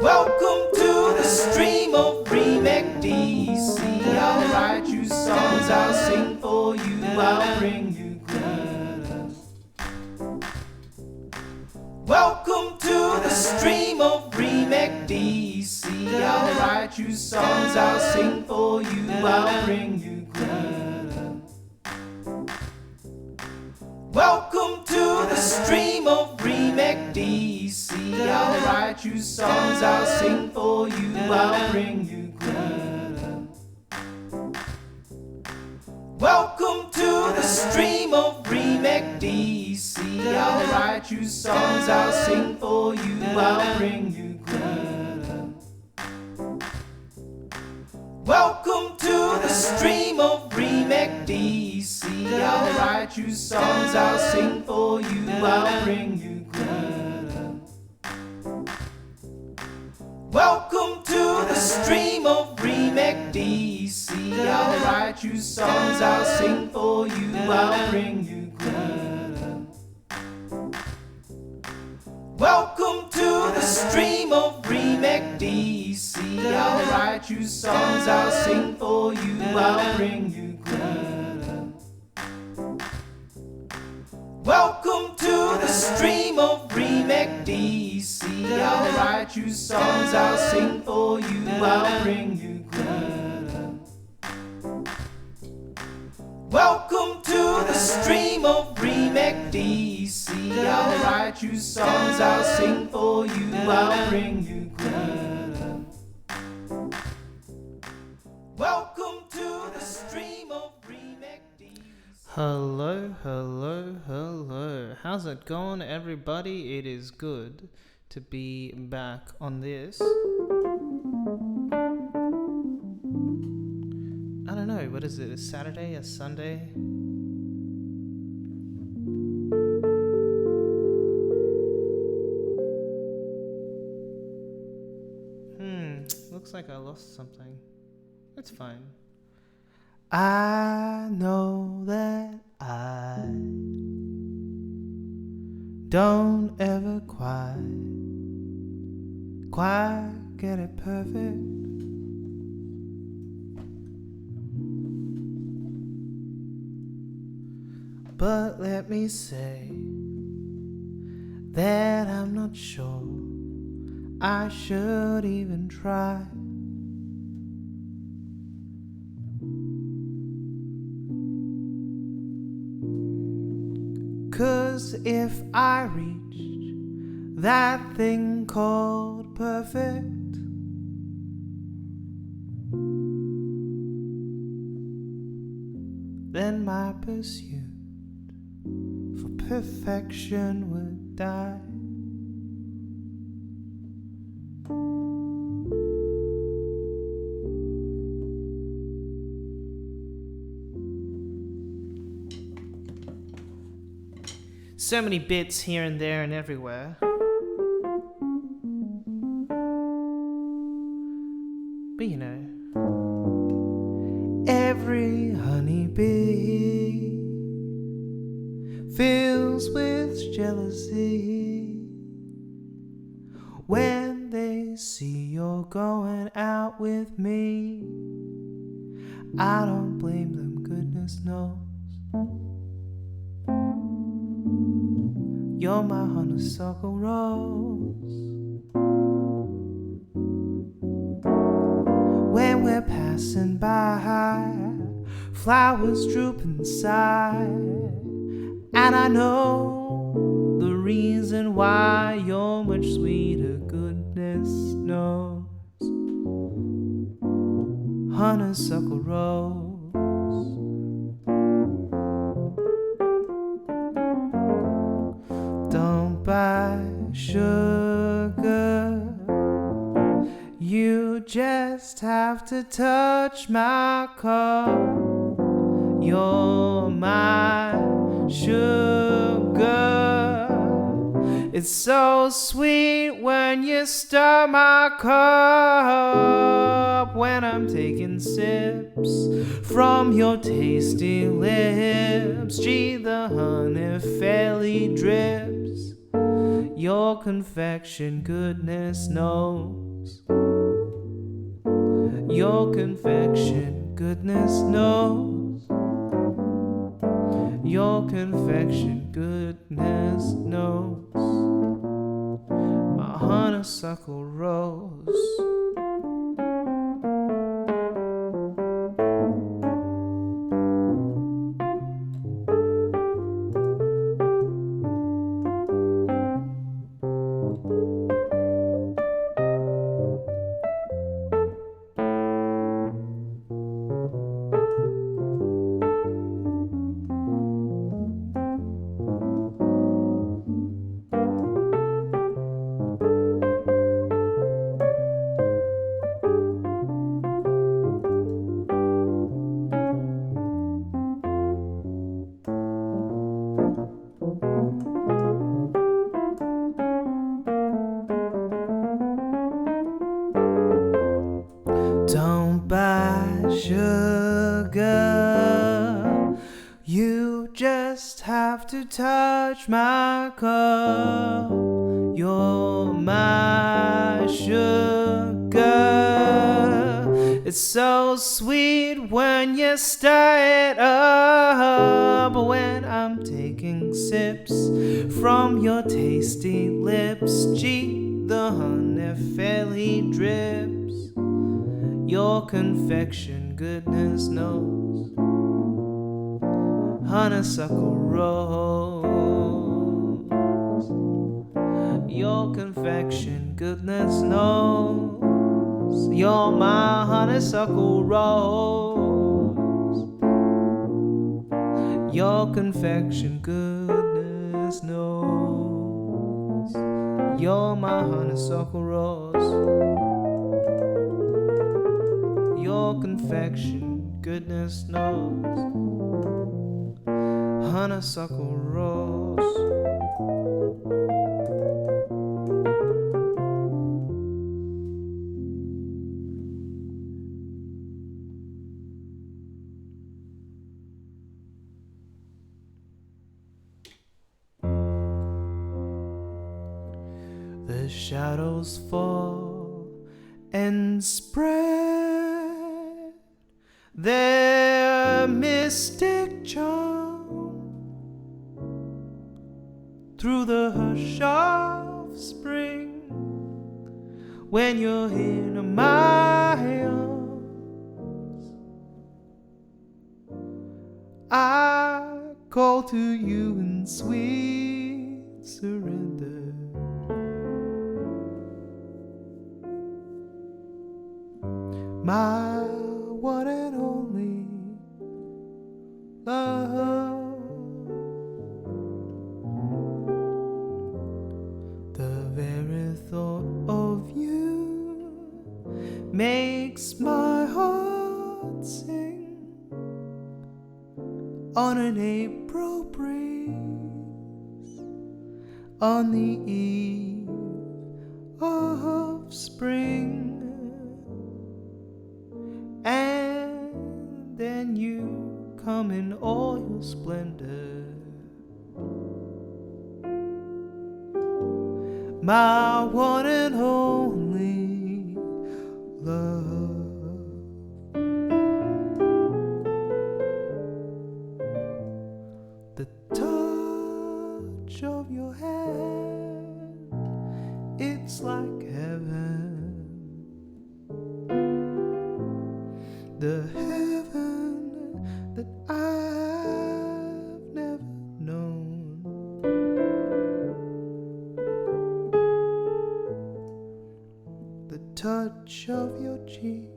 Welcome to the stream of Remake DC. I'll write you songs, I'll sing for you, I'll bring you glitter. Welcome to the stream of Remake DC. I'll write you songs, I'll sing for you, I'll bring you glitter. Welcome to the stream of Remake DC. I'll write you songs, I'll sing for you, I'll bring you glitter. Welcome to the stream of Remake DC. I'll write you songs, I'll sing for you, I'll bring you glitter. Welcome to the stream of Remake DC. I'll write you songs, I'll sing for you, I'll bring you glitter. Welcome to the stream of Remake DC. I'll write you songs, I'll sing for you, I'll bring you glitter. Welcome to the stream of Remake DC. I'll write you songs, I'll sing for you, I'll bring you glitter. Welcome to the stream of Remake DC. I'll write you songs, I'll sing for you, I'll bring you glitter. Welcome to the stream of Remake DC. I'll write you songs, I'll sing for you, I'll bring you glitter. Welcome to the stream of Remake DC. Hello. How's it going, everybody? It is good to be back on this. I don't know, what is it? A Saturday? A Sunday? Looks like I lost something. It's fine. I know that I don't ever quite get it perfect. But let me say that I'm not sure I should even try. 'Cause if I reached that thing called perfect, then my pursuit for perfection would die. So many bits here and there and everywhere. But you know, every honeybee fills with jealousy when they see you're going out with me. I don't blame them, goodness knows. You're my honeysuckle rose. When we're passing by, flowers droop inside, and I know the reason why. You're much sweeter, goodness knows. Honeysuckle rose. Don't buy sugar, you just have to touch my cup. You're my sugar. It's so sweet when you stir my cup. When I'm taking sips from your tasty lips, gee, the honey fairly drips. Your confection, goodness knows. Your confection, goodness knows. Your confection, goodness knows. My honeysuckle rose. Don't buy sugar, you just have to touch my cup. You're my sugar. It's so sweet when you stir it up. When I'm taking sips from your tasty lips, gee, the honey fairly drips. Your confection, goodness knows. Honeysuckle rose. Your confection, goodness knows. You're my honeysuckle rose. Your confection, goodness knows. You're my honeysuckle rose. Your confection, goodness knows. Honeysuckle rose. The shadows fall and spread their mystic charm through the hush of spring. When you're in my arms, I call to you in sweet surrender. My one and only love. The very thought of you makes my heart sing on an April breeze, on the eve of spring. And then you come in all your splendor, my one and only love. The touch of your hand, it's like heaven. The heaven that I've never known. The touch of your cheek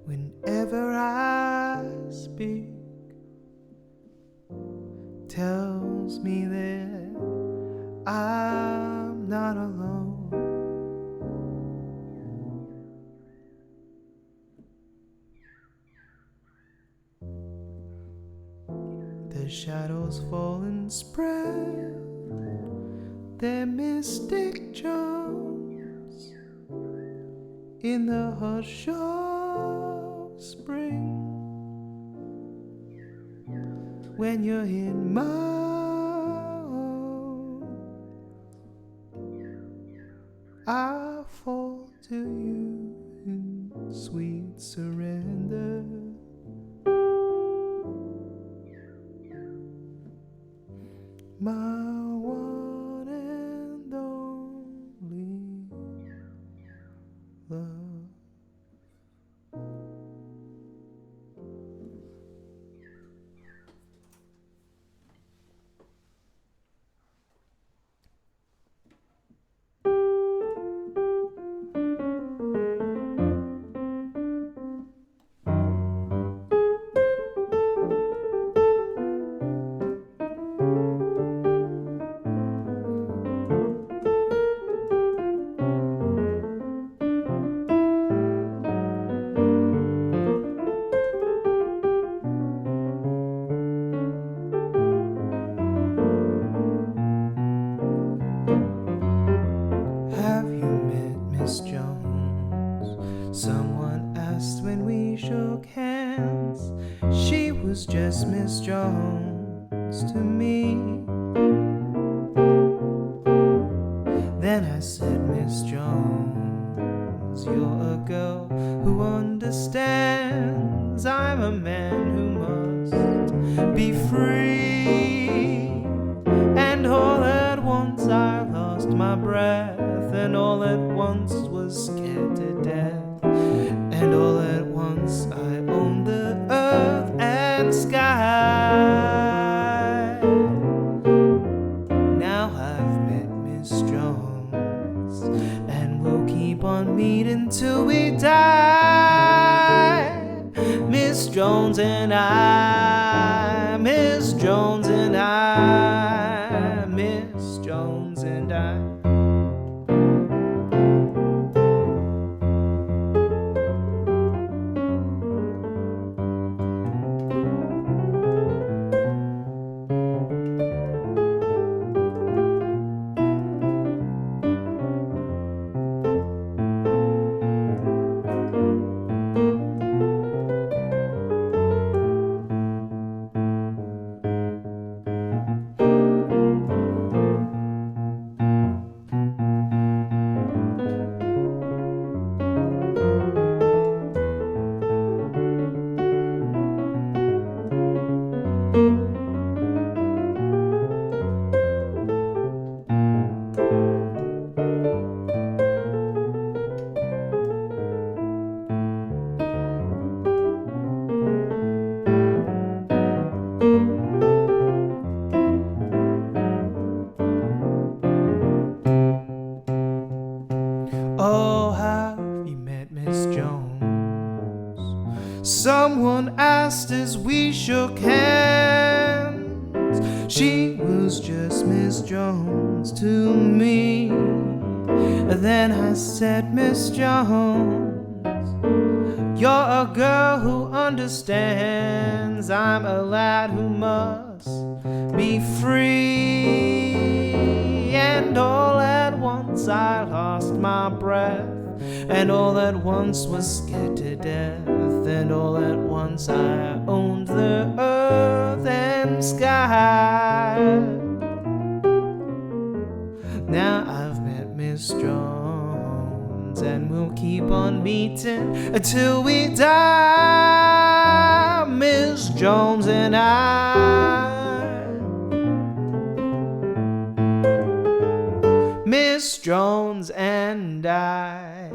whenever I speak tells me that I'm not alone. The shadows fall and spread their mystic charms in the hush of spring. When you're in my arms, I fall to you in sweet surrender. My one and only love. Have you met Miss Jones? Someone asked when we shook hands. She was just Miss Jones to me. Then I said, Miss Jones, you're a girl who understands. I'm a man who must be free. And all at once I lost my breath, and all at once was scared to death, and all at once I owned the earth and sky. Now I've met Miss Jones, and we'll keep on meeting till we die. Miss Jones and I, Miss Jones and I, Miss Jones and I. Oh, have you met Miss Jones? Someone asked as we shook hands. She was just Miss Jones to me. Then I said, Miss Jones, you're a girl who understands. I'm a lad who must be free. And all at once I lost my breath, and all at once was scared to death, and all at once I owned the earth and sky. Now I've met Miss Jones, and we'll keep on meeting until we die. Miss Jones and I, Miss Jones and I.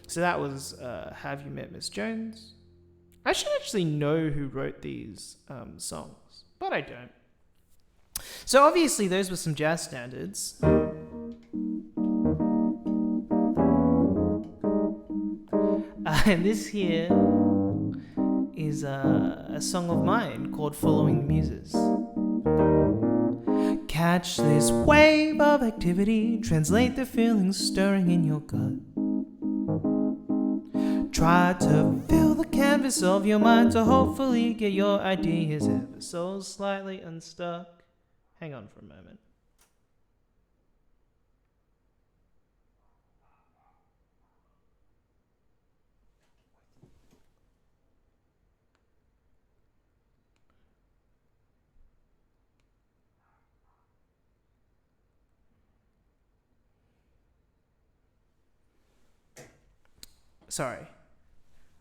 So that was Have You Met Miss Jones? I should actually know who wrote these songs, but I don't. So obviously those were some jazz standards. And this here is a song of mine called Following the Muses. Catch this wave of activity, translate the feelings stirring in your gut. Try to fill the canvas of your mind to hopefully get your ideas ever so slightly unstuck. Hang on for a moment.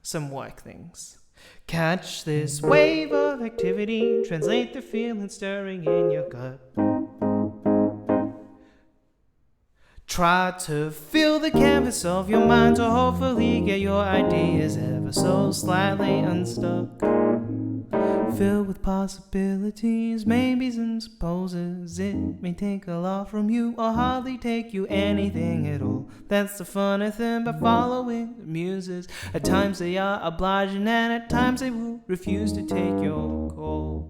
some work things. Catch this wave of activity, translate the feeling stirring in your gut. Try to fill the canvas of your mind to hopefully get your ideas ever so slightly unstuck. Filled with possibilities, maybes and supposes. It may take a lot from you or hardly take you anything at all. That's the funny thing about following the muses. At times they are obliging and at times they will refuse to take your call.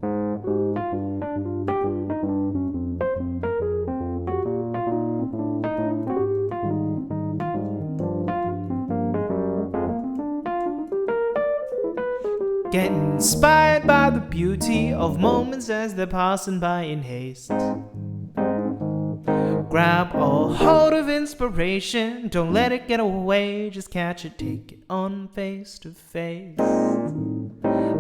Get inspired by the beauty of moments as they're passing by in haste. Grab a hold of inspiration, don't let it get away, just catch it, take it on face to face.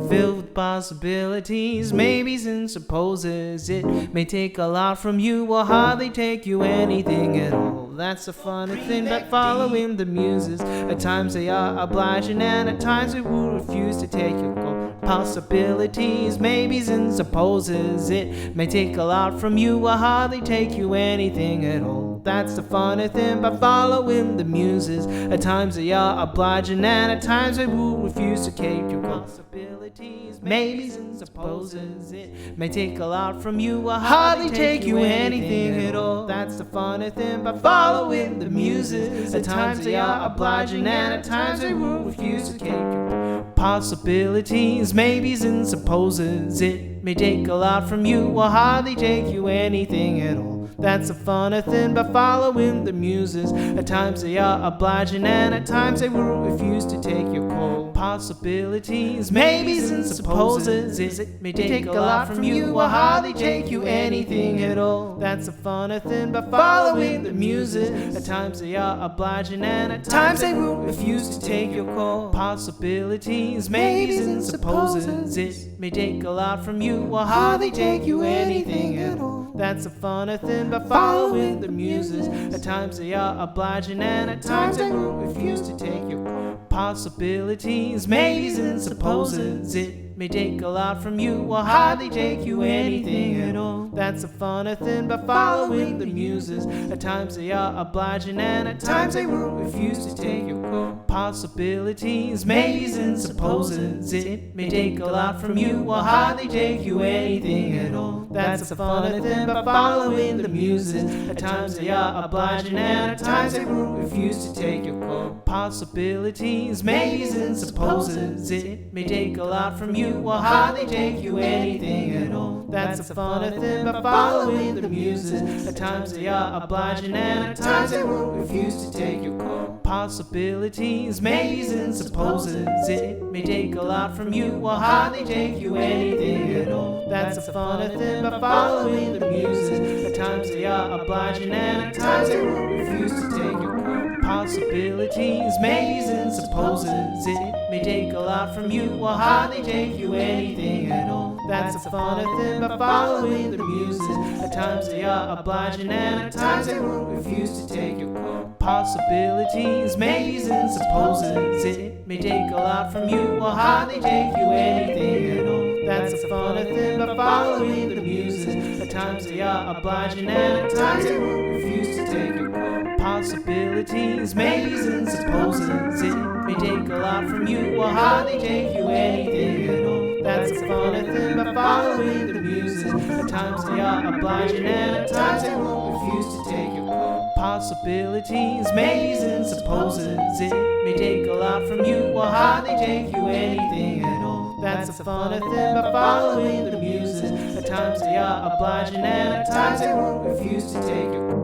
Filled with possibilities, maybes and supposes. It may take a lot from you or hardly take you anything at all. That's the funny thing about following the muses. At times they are obliging and at times they will refuse to take your call. Possibilities, maybes and supposes. It may take a lot from you or hardly take you anything at all. That's the funny thing about following the muses. At times they are obliging and at times they will refuse to take your call. Possibilities, maybes and supposes. It may take a lot from you or hardly take you anything at all. That's the funny thing about following the muses. At times they are obliging and at times they will refuse to take your call. Possibilities, maybes and supposes. It may take a lot from you or hardly take you anything at all. That's the funny thing about following the muses. At times they are obliging and at times they will refuse to take your call. Possibilities, maybes and supposes. It may take a lot from you or hardly take you anything at all. That's the funny thing about following the muses. At times they are obliging and at times they will refuse to take your call. Possibilities, maybes and supposes. It may take a lot from you or hardly take you anything at all. That's the funny thing about following the muses. At times they are obliging and at times they will refuse to take your call. Possibilities, maybes and supposes. It may take a lot from you or hardly take you anything at all. That's the funny thing about following the muses. At times they are obliging and at times they will refuse to take your call. Possibilities, maybes and supposes. It may take a lot from you or hardly take you anything at all. That's the funny thing about following the muses. At times they are obliging and at times they will refuse to take your call. Possibilities, maybes and supposes. It may take a lot from you or hardly take you anything at all. That's the funny thing about following the muses. At times they are obliging and at times they will refuse to take your call. Possibilities, maybes and supposes. It may take a lot from you or hardly take you anything at all. That's the funny thing about following the muses. At times they are obliging and at times they will refuse to take your call. Possibilities, maybes and supposes. It may take a lot from you or hardly take you anything at all. That's the funny thing about following the muses. At times they are obliging and at times they will refuse to take your call. Possibilities, maybes and supposes. It may take a lot from you or hardly take you anything at all. That's the funny thing about following the muses. At times they are obliging and at times they will refuse to take your call. Possibilities, maybes and supposes. It may take a lot from you or hardly take you anything at all. That's the funny thing about following the muses. At times they are obliging and at times they will refuse to take your call. Possibilities, maybes and supposes. It may take a lot from you or hardly take you anything at all. That's the funny thing about following the muses. At times they are obliging and at times they will refuse to take your call.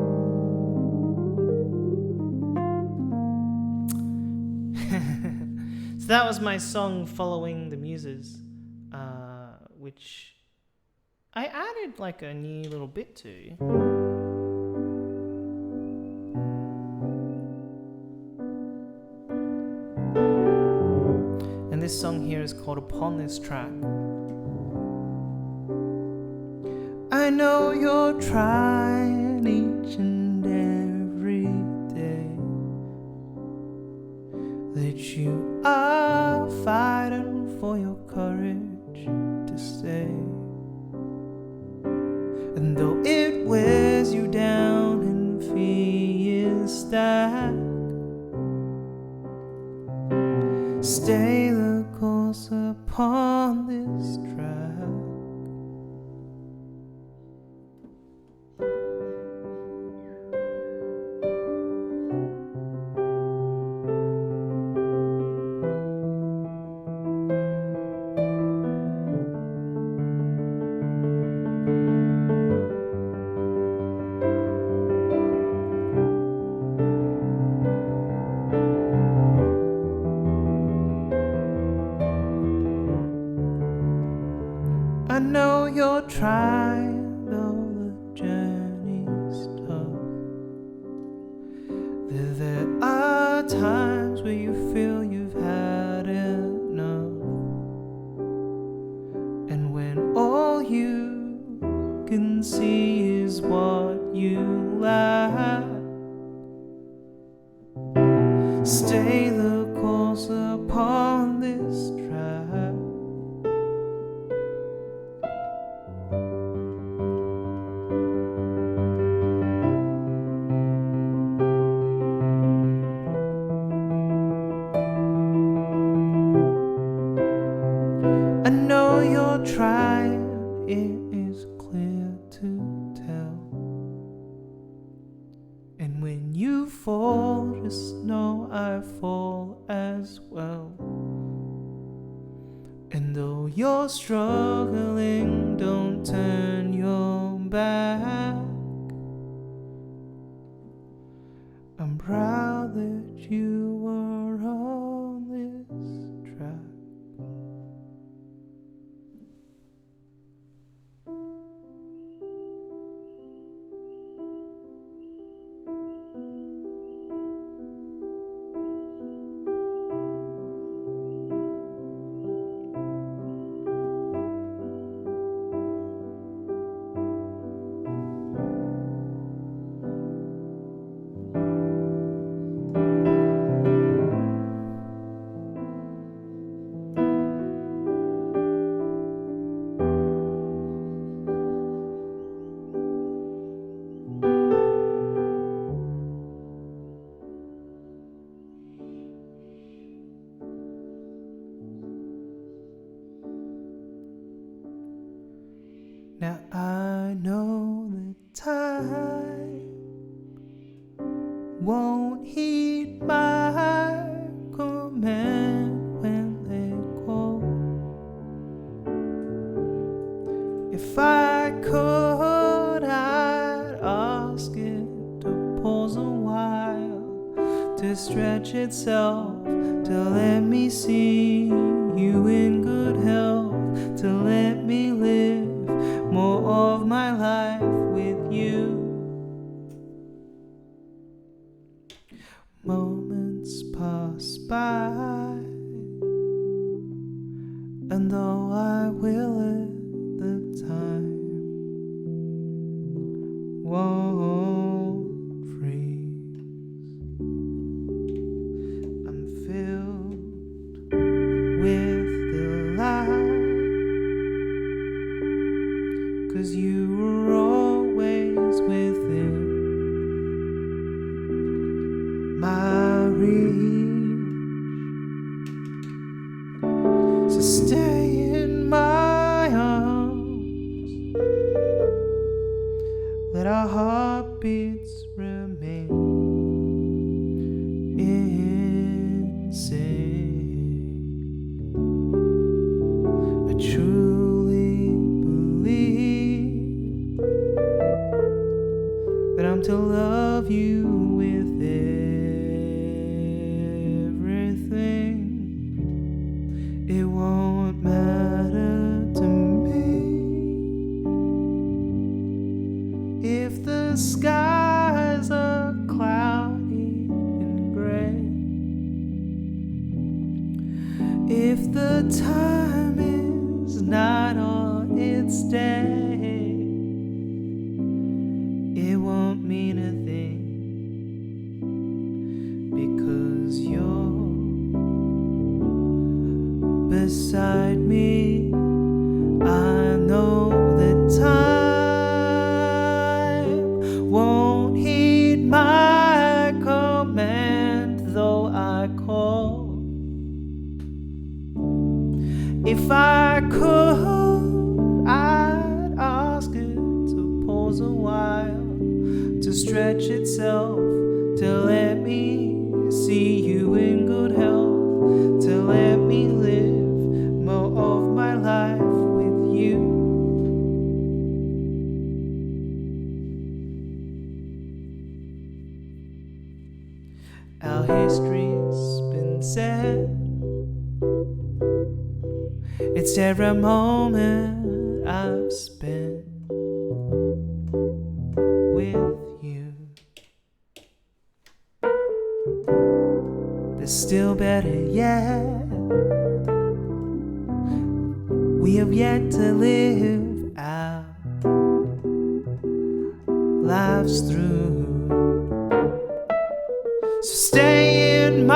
So that was my song, Following the Muses, which I added like a new little bit to. And this song here is called Upon This Track. I know you're trying each and every day that you to say. And though it wears you down and fears stack, stay the course upon this track. I know you're trying, though the journey's tough. There are times where you feel you've had enough, and when all you can see is what you lack, stay the course upon this track. I know you're trying, it is clear to tell. And when you fall, just know I fall as well. And though you're struggling, don't turn your back. I'm proud that you were on this track. Now I know that time won't heed my command when they call. If I could, I'd ask it to pause a while, to stretch itself, to let me see you in good health, to let me live more of my life with you. Moments pass by, and though I will at the time won't freeze, I'm filled with delight, 'cause you were always within my reach. So stay in my arms, let our heartbeats remain in sync. I truly believe that I'm to love you with everything. It won't matter to me if the skies are cloudy and gray, if the time is night or it's day. It won't mean a thing, because you're beside me. stretch itself to let me see you in good health, to let me live more of my life with you. Our history's been said. It's every moment I've spent with you. There's still better yet. We have yet to live our lives through. So stay in my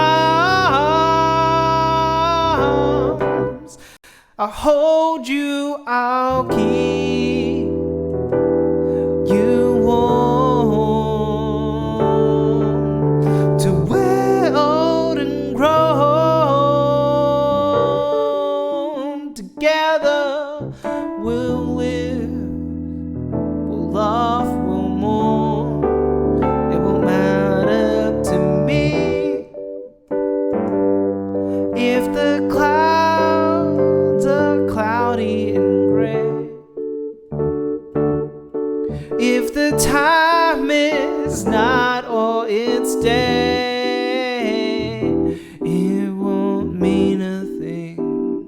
arms. I'll hold you, I'll keep you warm. Till we're old and grown, together we'll live, we'll laugh, we'll mourn. It won't matter to me if the clouds are cloudy and gray, if the time is night or it's day. It won't mean a thing,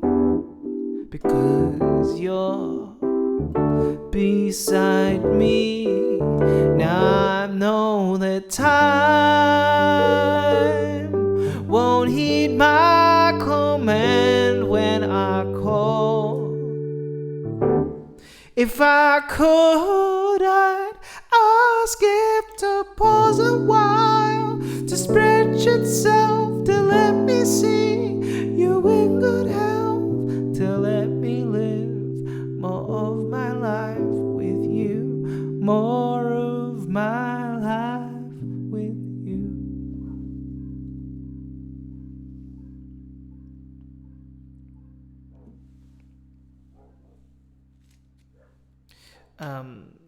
because you're beside me. Now I know that time won't heed my command when I call. If I could, I'd ask it to pause a while, to stretch itself, to let me see you in good health, to let me live more of my life with you, more of my life with you.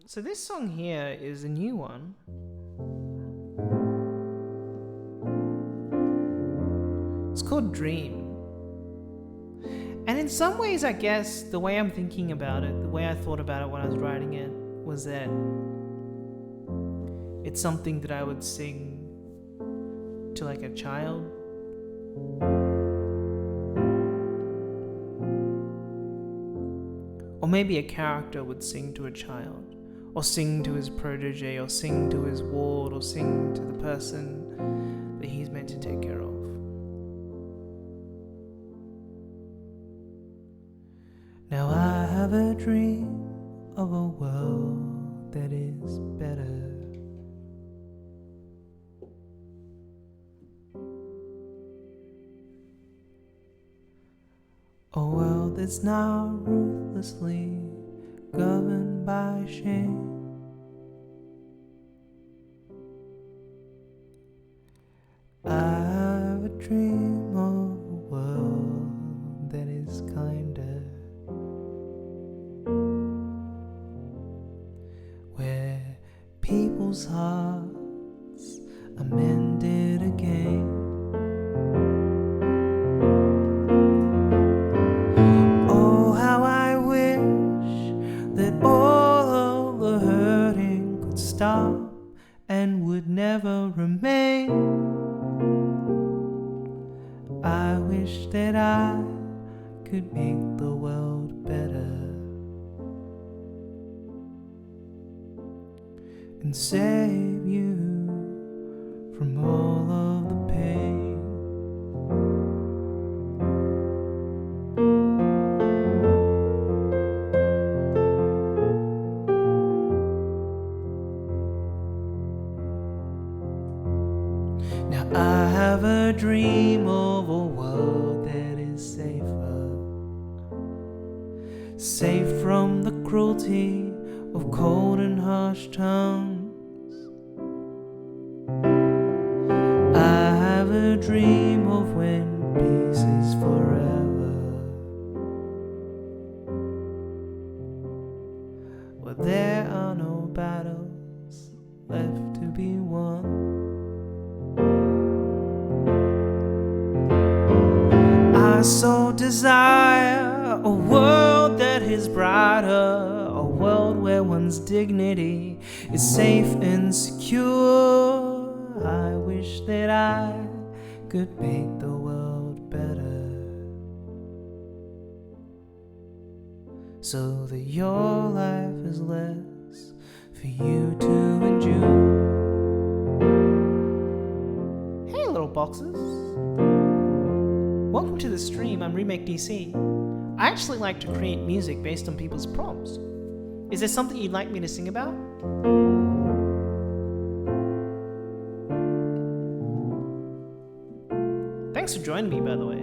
So this song here is a new one. It's called Dream. And in some ways, I guess, the way I'm thinking about it, the way I thought about it when I was writing it, was that it's something that I would sing to like a child. Or maybe a character would sing to a child, or sing to his protege, or sing to his ward, or sing to the person that he's meant to take care of. Now I have a dream of a world that is better. A world that's not ruthlessly governed by shame. I have a dream of a world that is kinder, where people's hearts are mended again. Stop and would never remain. I wish that I could make the world better and save you from all of the pain. Now I have a dream of a world that is safer, safe from the cruelty of cold and harsh tongues. I have a dream of when peace is forever, where there are no battles left to be a world where one's dignity is safe and secure. I wish that I could make the world better, so that your life is less for you to endure. Hey little boxes, welcome to the stream. I'm Remake DC. I actually like to create music based on people's prompts. Is there something you'd like me to sing about? Thanks for joining me, by the way.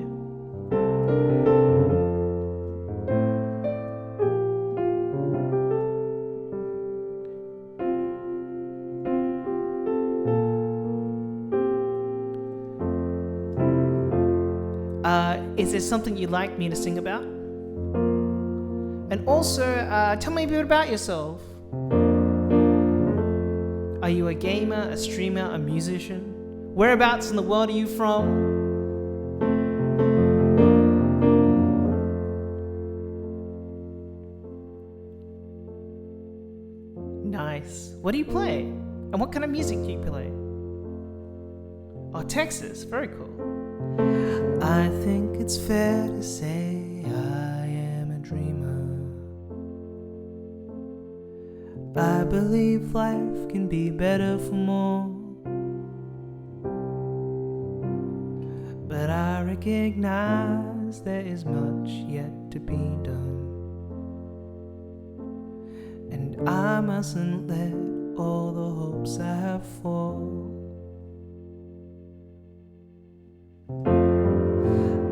Is there something you'd like me to sing about? And also, tell me a bit about yourself. Are you a gamer, a streamer, a musician? Whereabouts in the world are you from? Nice. What do you play? And what kind of music do you play? Oh, Texas. Very cool. I think it's fair to say I am a dreamer. I believe life can be better for more, but I recognize there is much yet to be done, and I mustn't let all the hopes I have fall.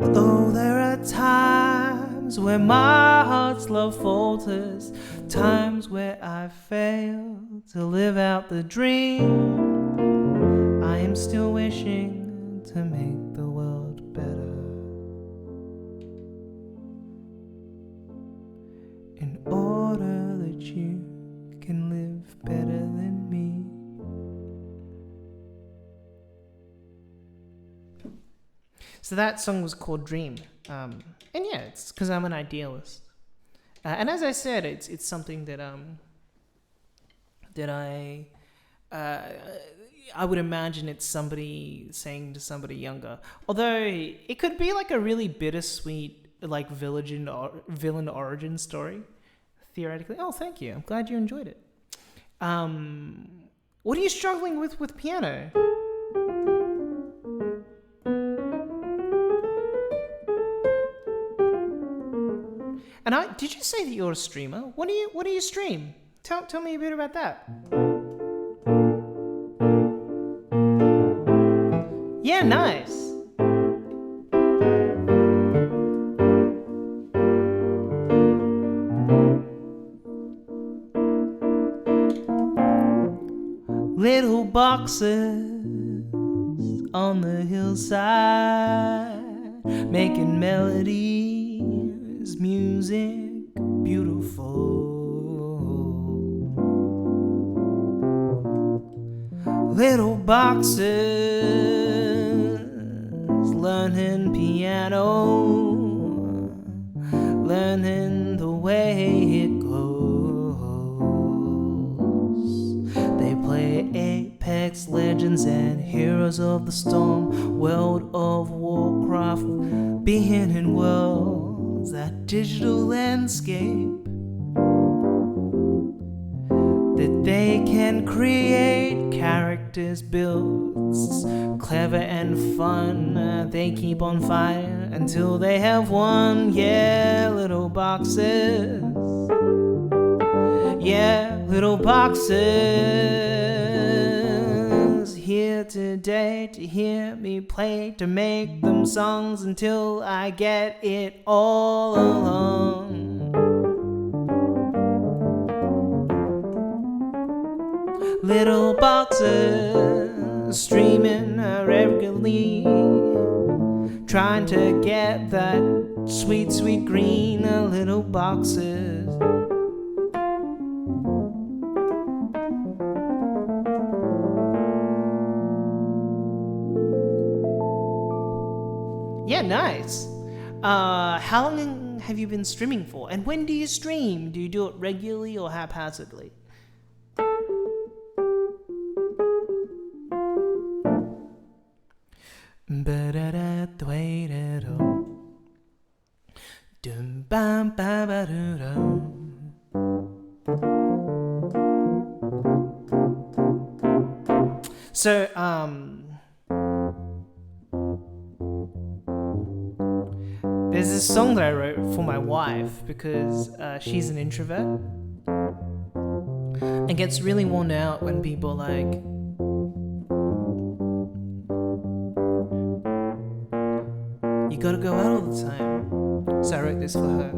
Though there are times where my heart's love falters, times where I fail to live out the dream, I am still wishing to make the world better, in order that you can live better than me. So that song was called Dream. And yeah, it's because I'm an idealist. And as I said, it's something that I would imagine it's somebody saying to somebody younger. Although it could be like a really bittersweet, like villain origin story, theoretically. Oh, thank you. I'm glad you enjoyed it. What are you struggling with piano? And did you say that you're a streamer? What do you stream? Tell me a bit about that. Yeah, nice. Little boxes on the hillside, making melodies, music beautiful. Little boxes learning piano, learning the way it goes. They play Apex Legends and Heroes of the Storm, World of Warcraft, being in worlds, that digital landscape that they can create characters, builds, clever and fun. They keep on fire until they have won. Yeah, little boxes. Yeah, little boxes here today to hear me play, to make them songs until I get it all along. Little boxes streaming regularly, trying to get that sweet, sweet green. Little boxes. Yeah, nice. How long long have you been streaming for? And when do you stream? Do you do it regularly or haphazardly? So, there's this song that I wrote for my wife because she's an introvert and gets really worn out when people like, you gotta go out all the time. So I wrote this for her.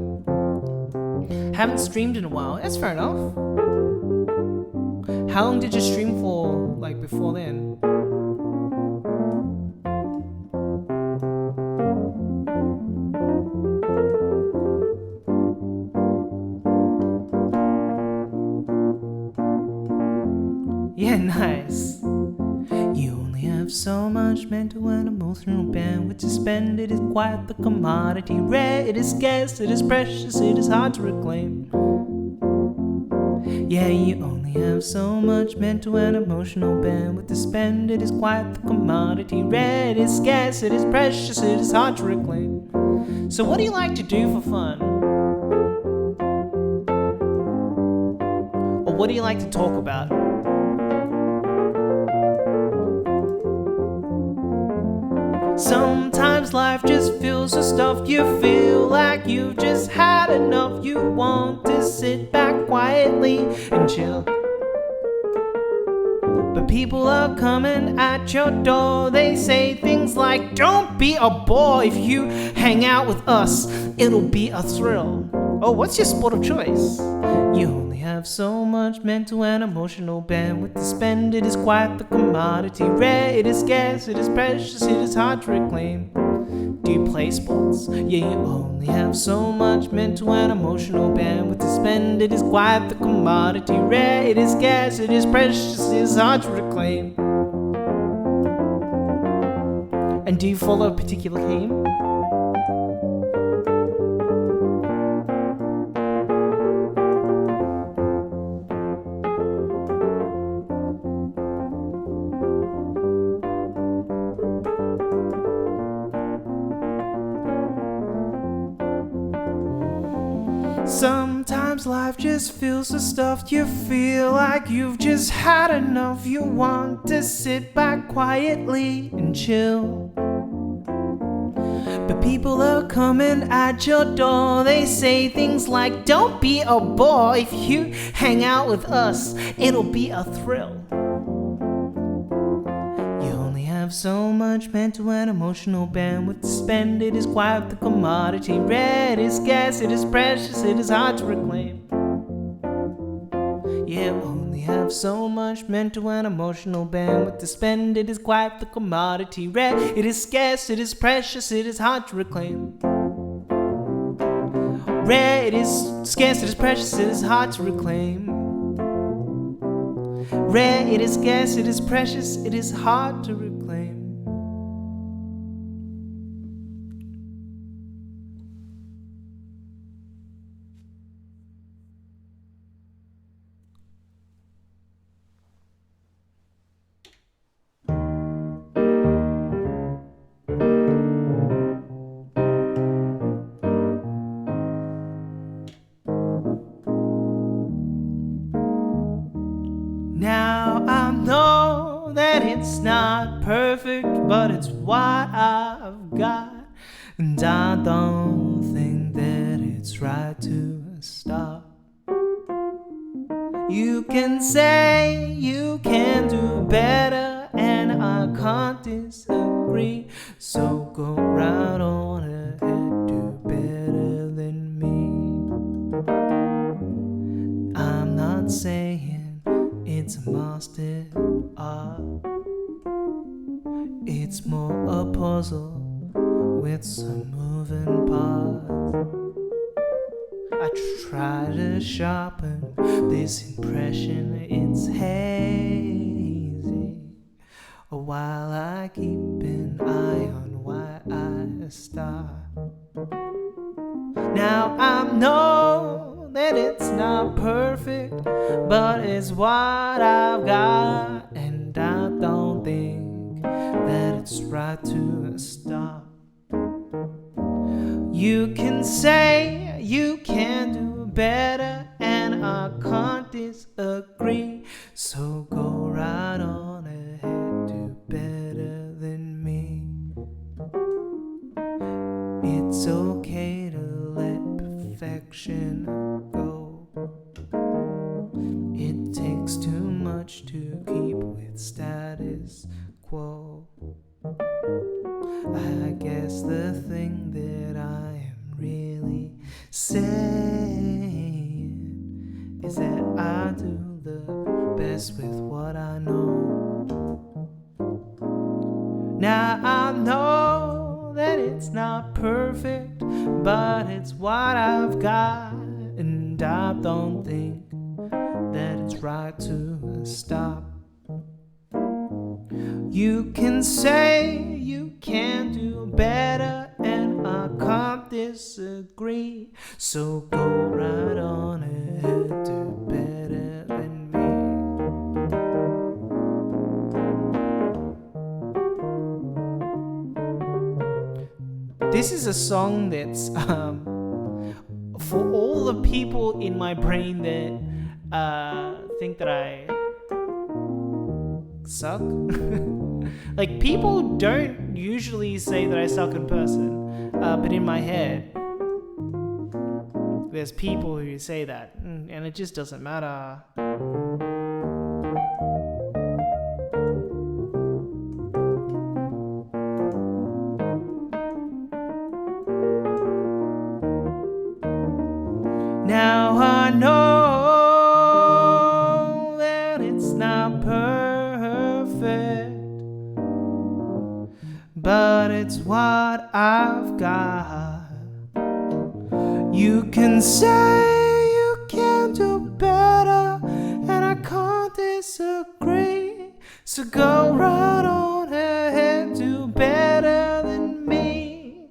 Haven't streamed in a while. That's fair enough. How long did you stream for, like, before then? Yeah, nice. You only have so much mental and emotional bandwidth to spend. It is quite the commodity. Rare, it is scarce, it is precious, it is hard to reclaim. Yeah, you only have so much mental and emotional bandwidth to spend. It is quite the commodity. Rare, it is scarce, it is precious, it is hard to reclaim. So what do you like to do for fun? Or what do you like to talk about? Sometimes life just feels so stuffed. You feel like you've just had enough. You want to sit back quietly and chill, but people are coming at your door. They say things like, don't be a bore. If you hang out with us, it'll be a thrill. Oh, what's your sport of choice? You only have so much mental and emotional bandwidth to spend. It is quite the commodity. Rare, it is scarce, it is precious, it is hard to reclaim. Do you play sports? Yeah, you only have so much mental and emotional bandwidth to spend. It is quite the commodity. Rare, it is scarce, it is precious, it is hard to reclaim. And do you follow a particular theme? Sometimes life just feels so stuffed. You feel like you've just had enough. You want to sit back quietly and chill, but people are coming at your door. They say things like, don't be a bore. If you hang out with us, it'll be a thrill. So much mental and emotional bandwidth to spend. It is quite the commodity. Rare, it is scarce, it is precious, it is hard to reclaim. Yeah, only have so much mental and emotional bandwidth to spend. It is quite the commodity. Rare, it is scarce, it is precious, it is hard to reclaim. Rare, it is scarce, it is precious, it is hard to reclaim. Rare, it is scarce, it is precious, it is hard to reclaim. Now I know that it's not perfect, but it's what I've got. And I don't think that it's right to stop. You can say you can do better, and I can't disagree. So go right on ahead, do better than me. I'm not saying it's a master art. It's more a puzzle with some moving parts. I try to sharpen this impression, it's hazy, while I keep an eye on why I start. Now I know that it's not perfect, but it's what I've got, and I don't think that it's right to stop. You can say you can do better, and I can't disagree. So go right on ahead, do better than me. It's okay to let perfection go. It takes too much to keep with status quo. I guess the thing that I am really saying is that I do the best with what I know. Now I know that it's not perfect, but it's what I've got, and I don't think that it's right to stop. You can say you can do better, and I can't disagree. So go right on ahead, do better than me. This is a song that's for all the people in my brain that think that I suck. Like, people don't usually say that I suck in person, but in my head there's people who say that, and it just doesn't matter. Now I know that it's not perfect, but it's what I've got. You can say you can do better, and I can't disagree. So go right on ahead, do better than me.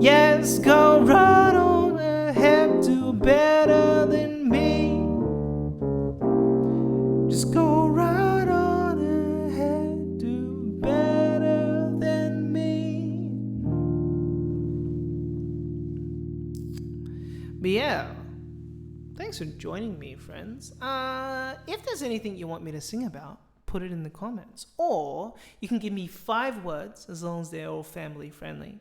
Yes, go right on ahead, do better than me. Just go right on ahead, do better than me. But yeah, thanks for joining me, friends. If there's anything you want me to sing about, put it in the comments. Or you can give me 5 words, as long as they're all family friendly.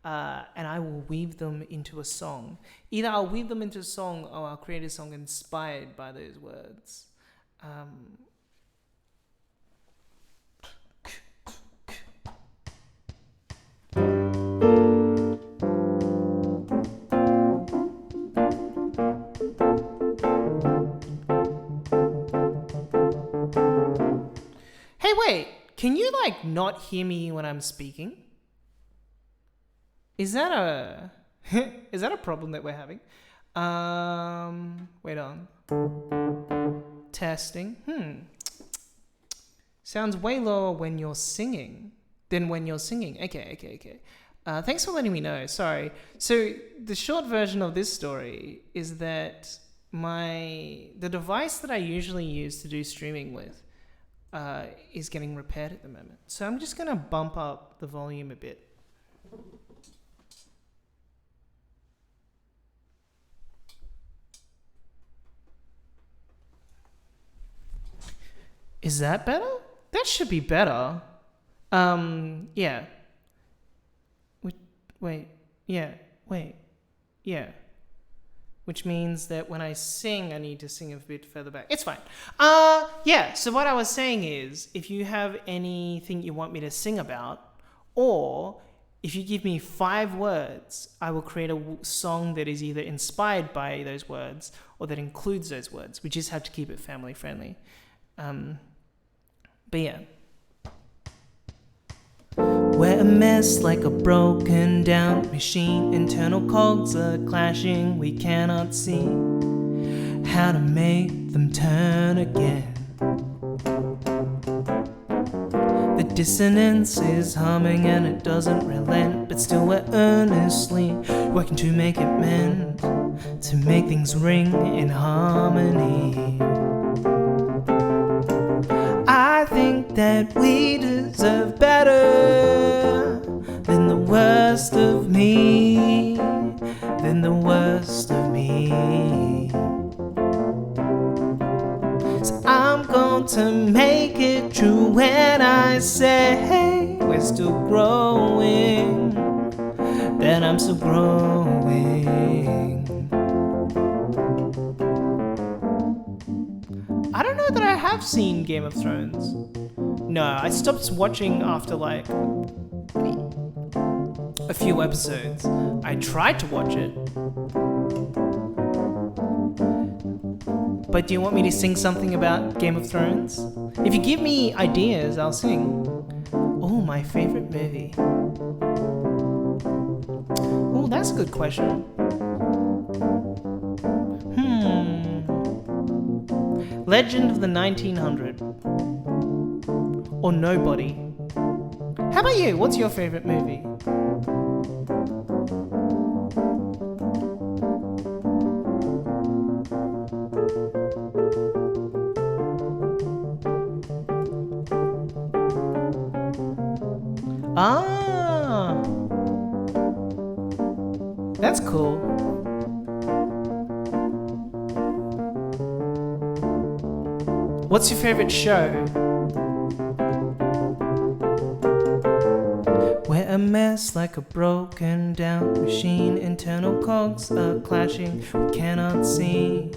And I will weave them into a song. Either I'll weave them into a song, or I'll create a song inspired by those words. Hey, wait, can you not hear me when I'm speaking? Is that a problem that we're having? Wait on. Testing. Sounds way lower when you're singing than when you're singing. Okay. Thanks for letting me know. Sorry. So the short version of this story is that the device that I usually use to do streaming with is getting repaired at the moment. So I'm just going to bump up the volume a bit. Is that better? That should be better. Yeah. Wait. Yeah. Which means that when I sing, I need to sing a bit further back. It's fine. Yeah, so what I was saying is, if you have anything you want me to sing about, or if you give me 5 words, I will create a song that is either inspired by those words or that includes those words. We just have to keep it family friendly. But yeah. We're a mess like a broken down machine. Internal cogs are clashing. We cannot see how to make them turn again. The dissonance is humming and it doesn't relent, but still we're earnestly working to make it mend, to make things ring in harmony. I think that we deserve better than the worst of me, than the worst of me. So I'm going to make it true when I say, hey, we're still growing, that I'm still growing. I don't know that I have seen Game of Thrones. No, I stopped watching after like a few episodes. I tried to watch it. But do you want me to sing something about Game of Thrones? If you give me ideas, I'll sing. Oh, my favorite movie. Oh, that's a good question. Legend of the 1900. Or Nobody. How about you? What's your favorite movie? Ah, that's cool. What's your favorite show? We're a mess like a broken down machine. Internal cogs are clashing. We cannot see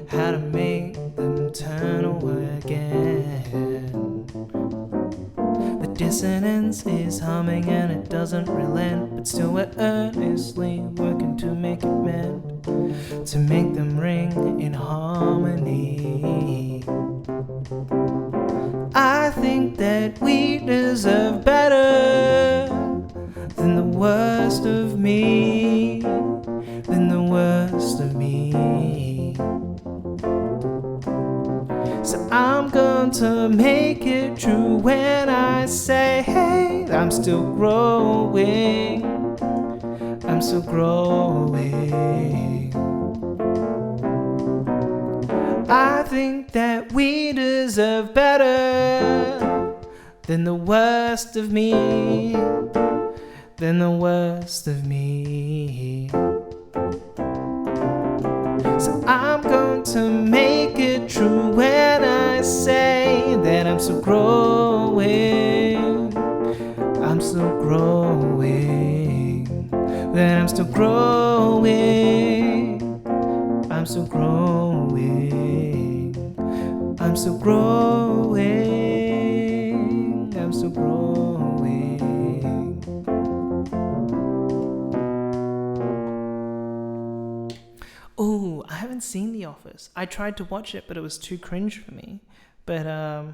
how to make them turn away again. The dissonance is humming and it doesn't relent, but still we're earnestly working to make it mend, to make them ring in harmony. I think that we deserve better than the worst of me, than the worst of me. So I'm going to make it true when I say, hey, I'm still growing, I'm still growing. I think that we deserve better than the worst of me, than the worst of me. So I'm going to make it true when I say that I'm still growing, I'm still growing, that I'm still growing, I'm still growing, I'm still growing, I'm still growing. Oh, I haven't seen The Office. I tried to watch it, but it was too cringe for me. But I'll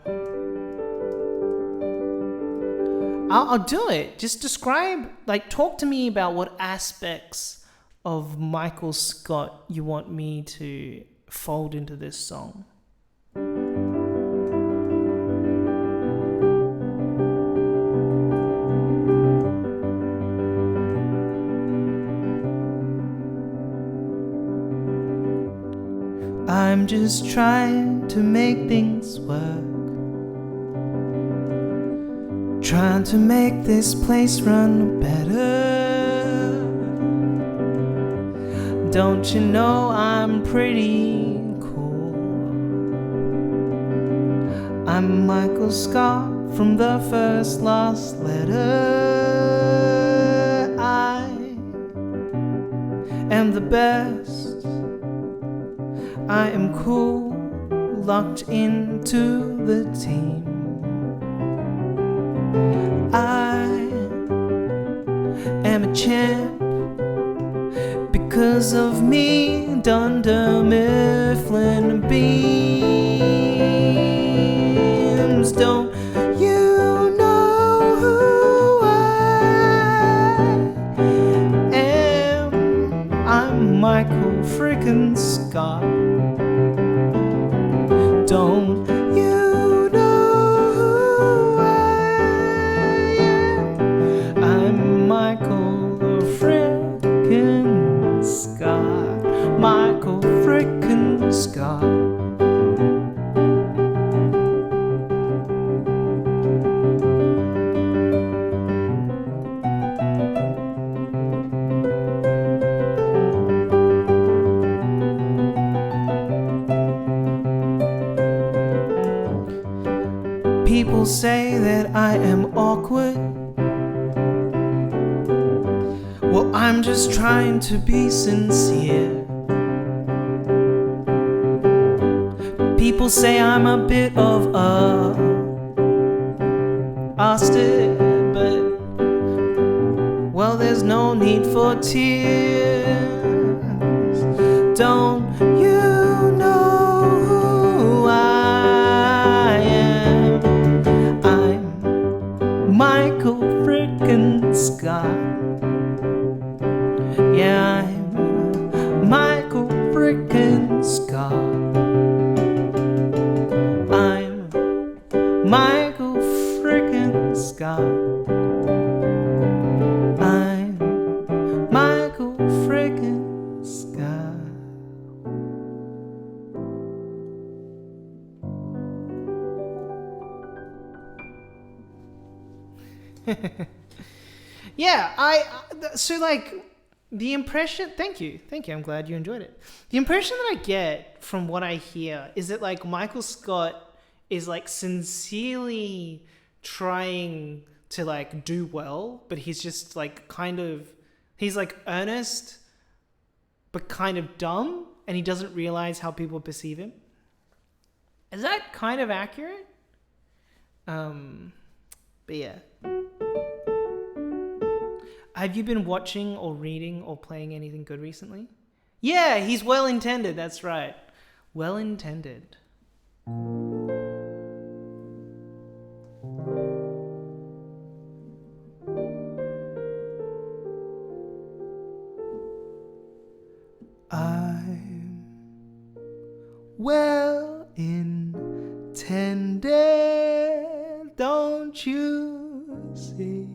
do it. Just describe, like, talk to me about what aspects of Michael Scott you want me to fold into this song. I'm just trying to make things work, trying to make this place run better. Don't you know I'm pretty cool? I'm Michael Scott from the first lost letter. I am the best. I am cool, locked into the team. I am a champ because of me, Dunder Mifflin beams. Don't you know who I am? I'm Michael frickin' Scott. Don't you know who I Scott. People say that I am awkward. Well, I'm just trying to be sincere. People say I'm a bit of a bastard, but well, there's no need for tears. Don't you know who I am? I'm Michael frickin' Scott. Yeah, I'm Michael frickin' Scott. I'm Michael frickin' Scott. I'm Michael frickin' Scott. Yeah, so like the impression, thank you, I'm glad you enjoyed it. The impression that I get from what I hear is that like Michael Scott is like sincerely trying to like do well, but he's just like he's like earnest but kind of dumb, and he doesn't realize how people perceive him. Is that kind of accurate? But yeah. Have you been watching or reading or playing anything good recently? Yeah, he's well-intended, that's right. Well-intended. I'm well-intended, don't you see?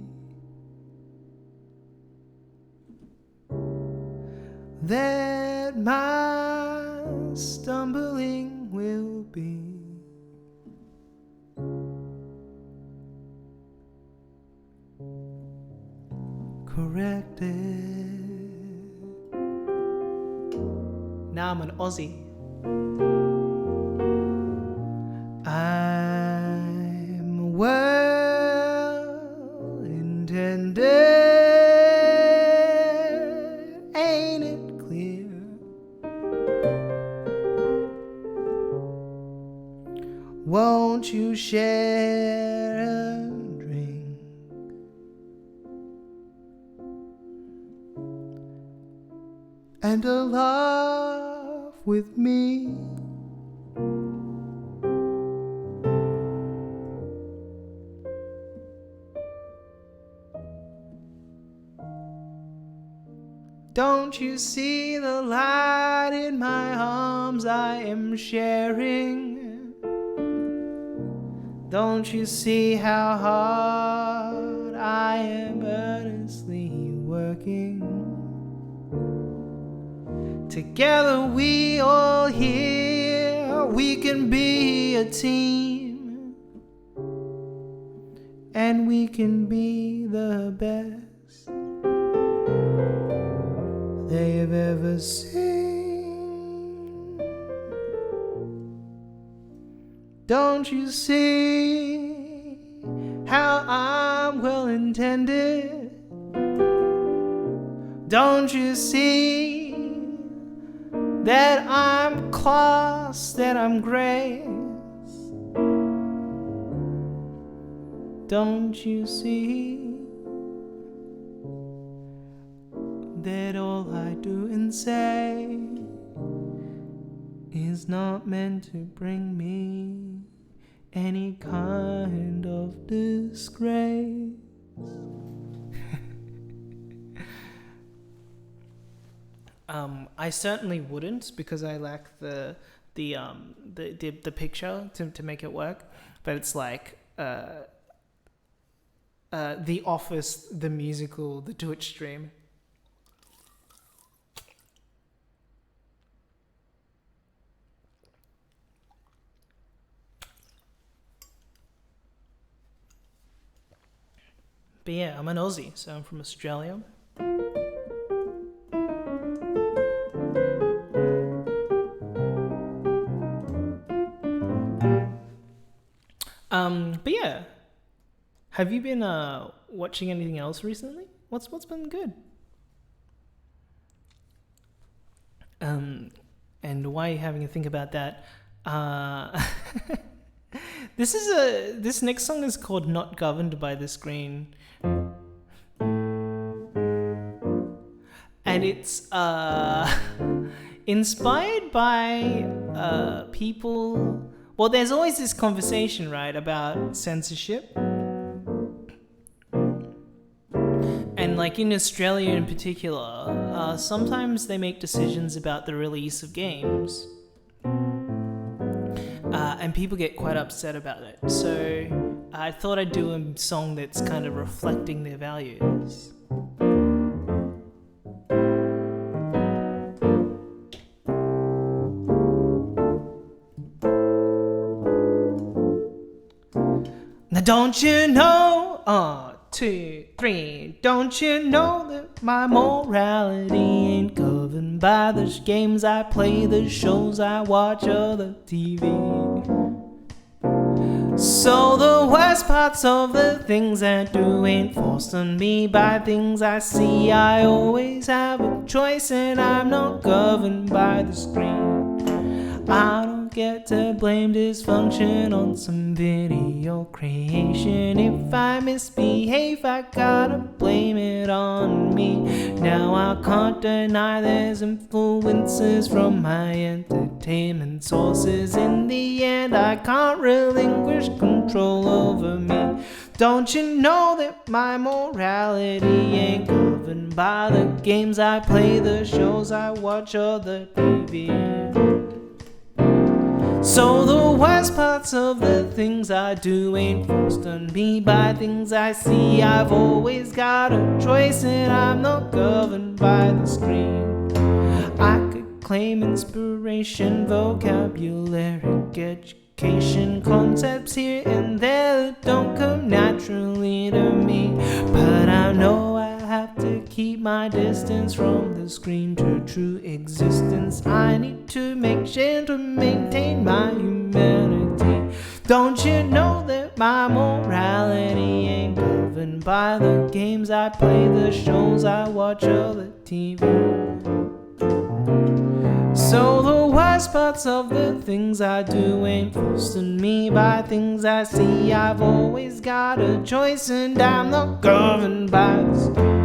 That my stumbling will be corrected. Now I'm an Aussie. I'm well intended. Ain't it clear? Won't you share a drink? And a laugh with me? Don't you see the light in my arms I am sharing? Don't you see how hard I am earnestly working? Together we all here, we can be a team, and we can be the best they've ever seen. Don't you see how I'm well intended? Don't you see that I'm class, that I'm grace? Don't you see that all I do and say is not meant to bring me any kind of disgrace? I certainly wouldn't, because I lack the picture to make it work. But it's like The Office, the musical, the Twitch stream. But yeah, I'm an Aussie, so I'm from Australia. But yeah, have you been watching anything else recently? What's been good? And why are you having a think about that? This next song is called "Not Governed by the Screen," and it's inspired by people. Well, there's always this conversation, right, about censorship. And like in Australia in particular, sometimes they make decisions about the release of games. And people get quite upset about it. So I thought I'd do a song that's kind of reflecting their values. Now don't you know, 2, 3, don't you know that my morality ain't governed by the games I play, the shows I watch, or the TV? So the worst parts of the things I do ain't forced on me by things I see. I always have a choice and I'm not governed by the screen. I don't get to blame dysfunction on some video creation. If I misbehave, I gotta blame it on me. Now I can't deny there's influences from my entertainment sources. In the end, I can't relinquish control over me. Don't you know that my morality ain't governed by the games I play, the shows I watch, or the TV? So the worst parts of the things I do ain't forced on me by things I see. I've always got a choice and I'm not governed by the screen. I could claim inspiration, vocabulary, education, concepts here and there that don't come naturally to me. But I know I have to keep my distance from the screen to true existence. I need to make sure to maintain my humanity. Don't you know that my morality ain't governed by the games I play, the shows I watch, or the TV? So the worst parts of the things I do ain't forced on me by things I see. I've always got a choice and I'm not governed by the screen.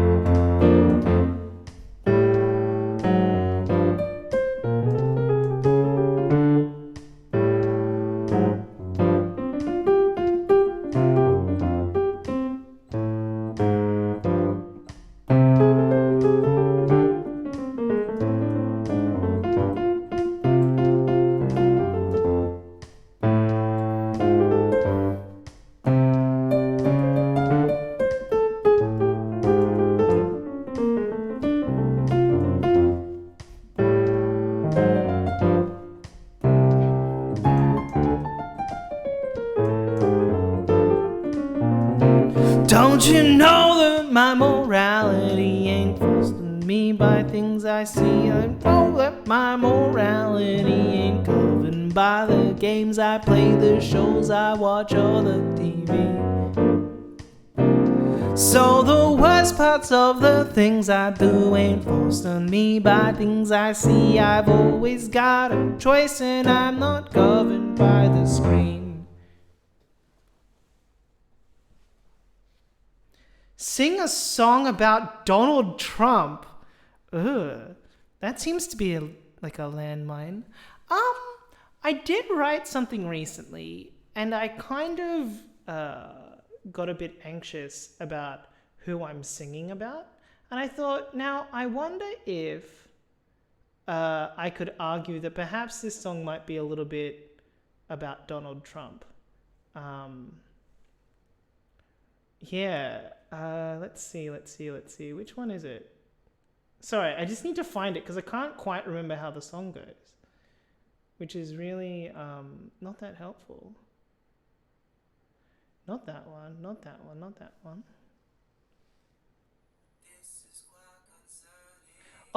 Don't you know that my morality ain't forced on me by things I see? I know that my morality ain't governed by the games I play, the shows I watch, or the TV. So the worst parts of the things I do ain't forced on me by things I see. I've always got a choice and I'm not governed by the screen. Sing a song about Donald Trump. Ugh, that seems to be like a landmine. I did write something recently, and I kind of got a bit anxious about who I'm singing about. And I thought, now, I wonder if I could argue that perhaps this song might be a little bit about Donald Trump. Let's see. Which one is it? Sorry, I just need to find it because I can't quite remember how the song goes, which is really not that helpful. Not that one.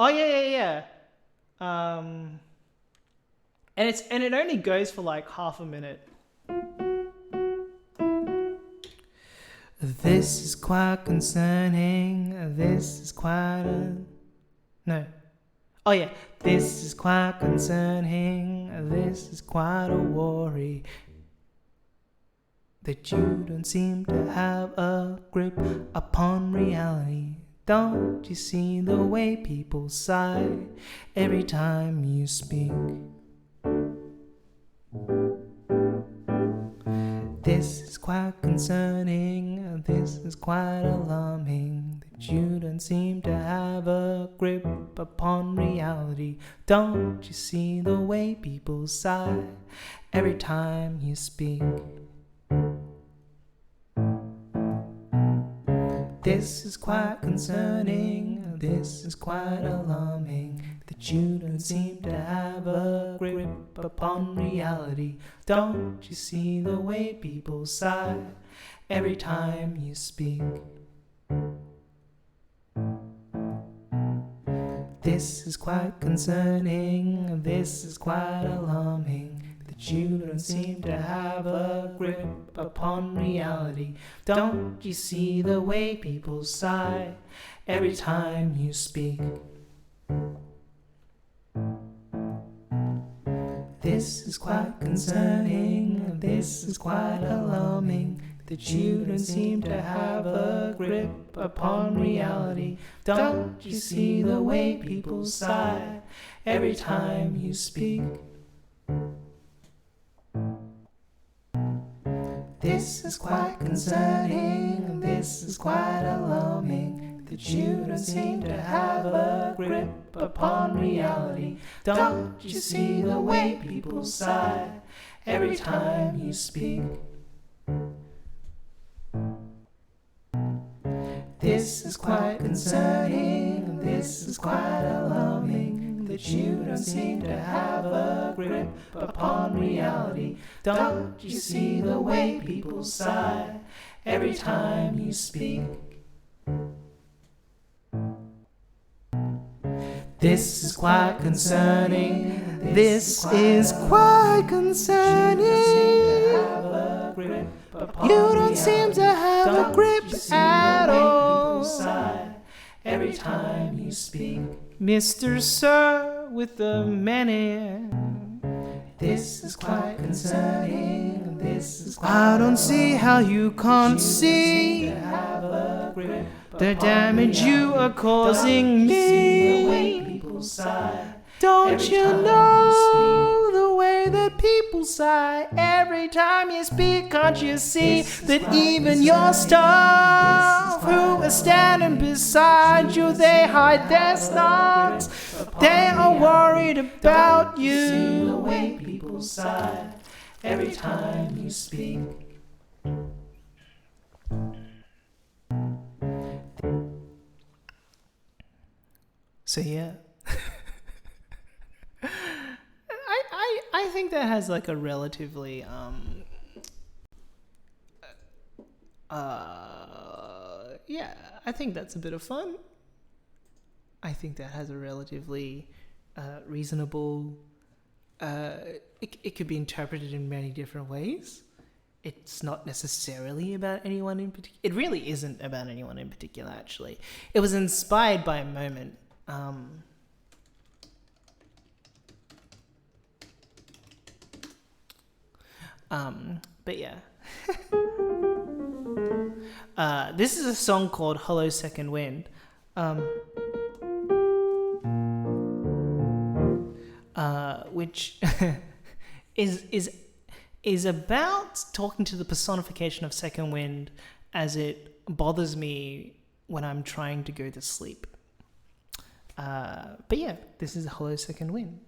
Oh yeah. And it only goes for like half a minute. This is quite concerning. This is quite a... No. Oh yeah. This is quite concerning. This is quite a worry. That you don't seem to have a grip upon reality. Don't you see the way people sigh every time you speak? This is quite concerning, this is quite alarming, that you don't seem to have a grip upon reality. Don't you see the way people sigh every time you speak? This is quite concerning, this is quite alarming, that you don't seem to have a grip upon reality. Don't you see the way people sigh every time you speak? This is quite concerning, this is quite alarming, that you don't seem to have a grip upon reality. Don't you see the way people sigh every time you speak? This is quite concerning, this is quite alarming, that you don't seem to have a grip upon reality. Don't you see the way people sigh every time you speak? This is quite concerning, this is quite alarming, that you don't seem to have a grip upon reality. Don't you see the way people sigh every time you speak? This is quite concerning, this is quite alarming, that you don't seem to have a grip upon reality. Don't you see the way people sigh every time you speak? This is quite concerning, this is quite concerning. You don't seem to have a grip at all every time you speak. Mr. Sir with the many. This is quite concerning, this is quite I don't see how you can't see the damage you are causing me. Don't you know the way that people sigh every time you speak? Can't you see that even your staff who are standing beside you, they hide their snorts? They are worried about you. See the way people sigh every time you speak. So yeah. I think that has like a relatively yeah, I think that's a bit of fun. I think that has a relatively reasonable it could be interpreted in many different ways. It's not necessarily about anyone in particular. It really isn't about anyone in particular, actually. It was inspired by a moment. But yeah. This is a song called Hollow Second Wind. Which is about talking to the personification of second wind as it bothers me when I'm trying to go to sleep. But yeah, this is Hollow Second Wind.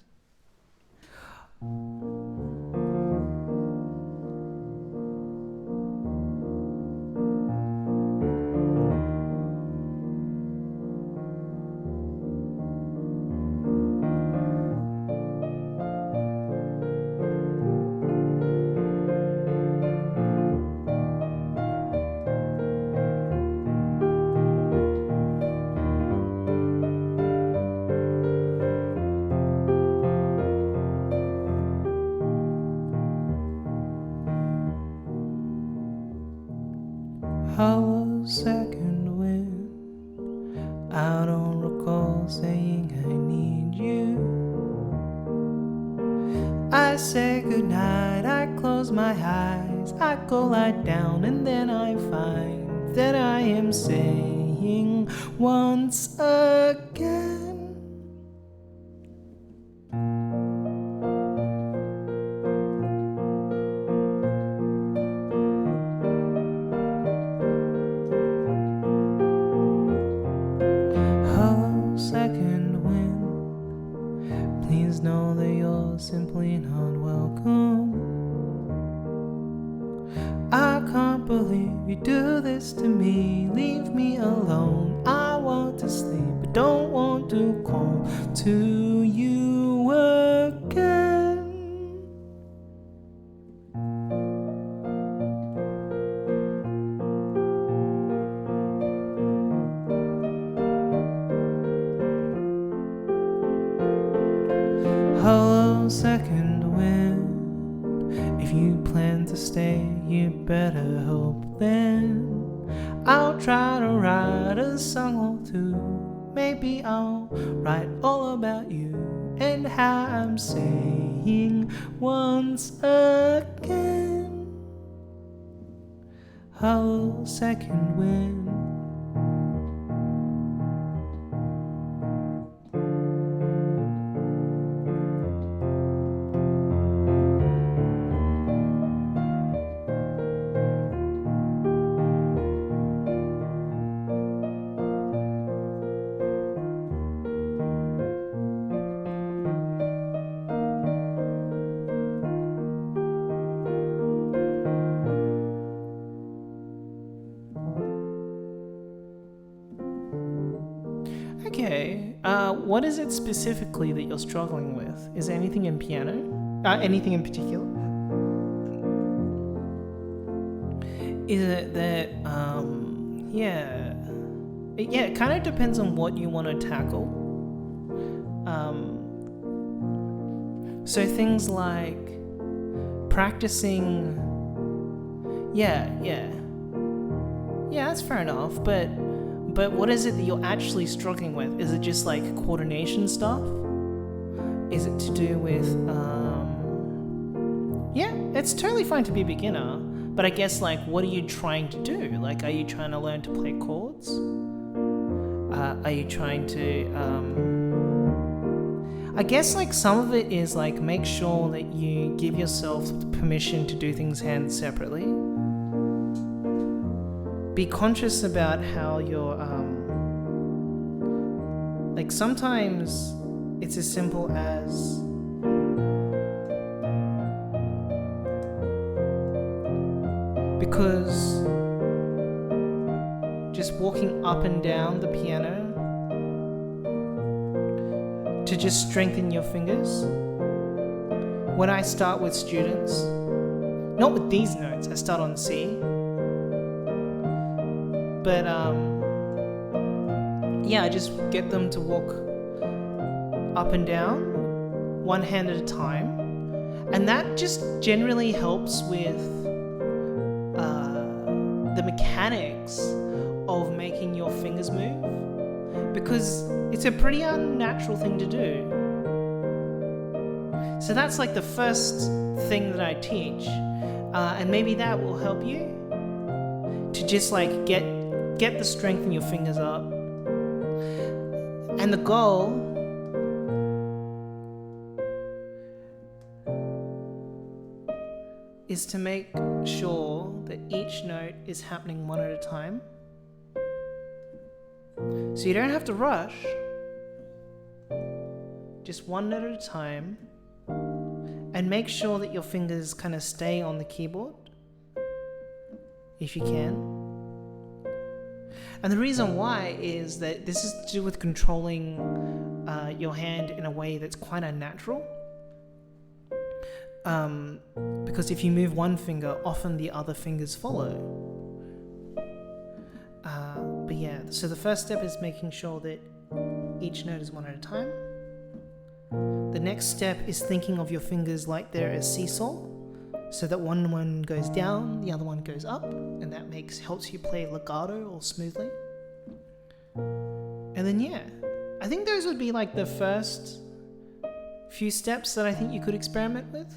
Hello, second wind. I don't recall saying I need you. I say goodnight, I close my eyes, I go lie down, and then I find that I am saying once again. Hello, second wind. Please know that you're simply not welcome. I can't believe you do this to me. Leave me alone. I want to sleep, but don't want to call to you again. Hello, second wind. If you plan to stay, you better hope then. I'll try to write a song or two. Maybe I'll write all about you and how I'm saying once again. Hello, second wind. Okay, what is it specifically that you're struggling with? Is there anything in piano? Anything in particular? Is it that, it kind of depends on what you want to tackle. So things like practicing, yeah, that's fair enough, but what is it that you're actually struggling with? Is it just like coordination stuff? Is it to do with, it's totally fine to be a beginner, but I guess like, what are you trying to do? Like, are you trying to learn to play chords? Are you trying to, I guess like some of it is like, make sure that you give yourself permission to do things hands separately. Be conscious about how you're, like sometimes it's as simple as because just walking up and down the piano to just strengthen your fingers. When I start with students, not with these notes, I start on C. But I just get them to walk up and down, one hand at a time, and that just generally helps with the mechanics of making your fingers move, because it's a pretty unnatural thing to do. So that's like the first thing that I teach, and maybe that will help you to just like get the strength in your fingers up. And the goal is to make sure that each note is happening one at a time. So you don't have to rush, just one note at a time, and make sure that your fingers kind of stay on the keyboard, if you can. And the reason why is that this is to do with controlling your hand in a way that's quite unnatural. Because if you move one finger, often the other fingers follow. So the first step is making sure that each note is one at a time. The next step is thinking of your fingers like they're a seesaw. so that one goes down, the other one goes up, and that helps you play legato or smoothly. And then yeah, I think those would be like the first few steps that I think you could experiment with.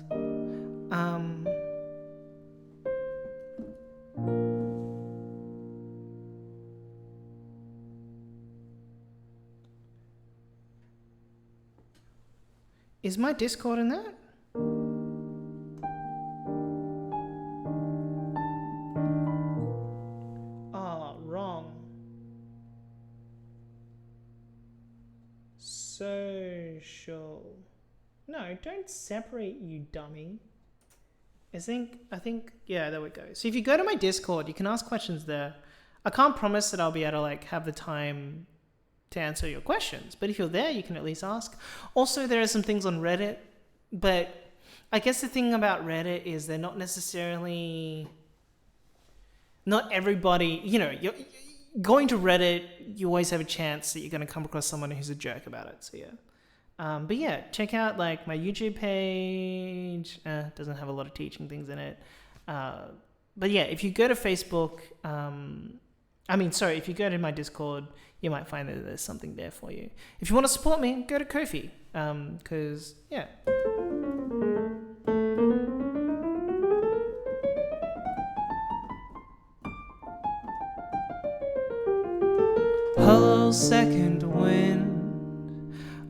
Is my Discord in that? Oh, wrong. Social. No, don't separate, you dummy. I think, yeah, there we go. So if you go to my Discord, you can ask questions there. I can't promise that I'll be able to like have the time to answer your questions, but if you're there, you can at least ask. Also, there are some things on Reddit, but I guess the thing about Reddit is they're not necessarily, not everybody, you know, you're going to Reddit, you always have a chance that you're going to come across someone who's a jerk about it. So yeah. But yeah, check out like my YouTube page. Doesn't have a lot of teaching things in it. But yeah, if you go to Facebook, if you go to my Discord, you might find that there's something there for you. If you want to support me, go to Ko-fi. Because, yeah. Hello, second wind.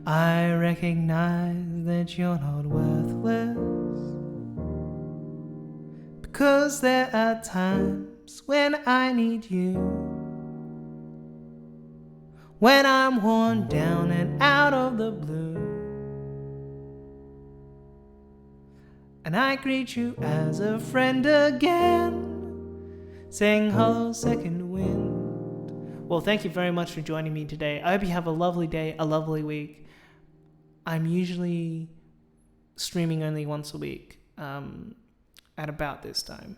I recognize that you're not worthless. Because there are times when I need you. When I'm worn down and out of the blue, and I greet you as a friend again, saying hello, second wind. Well, thank you very much for joining me today. I hope you have a lovely day, a lovely week. I'm usually streaming only once a week, at about this time.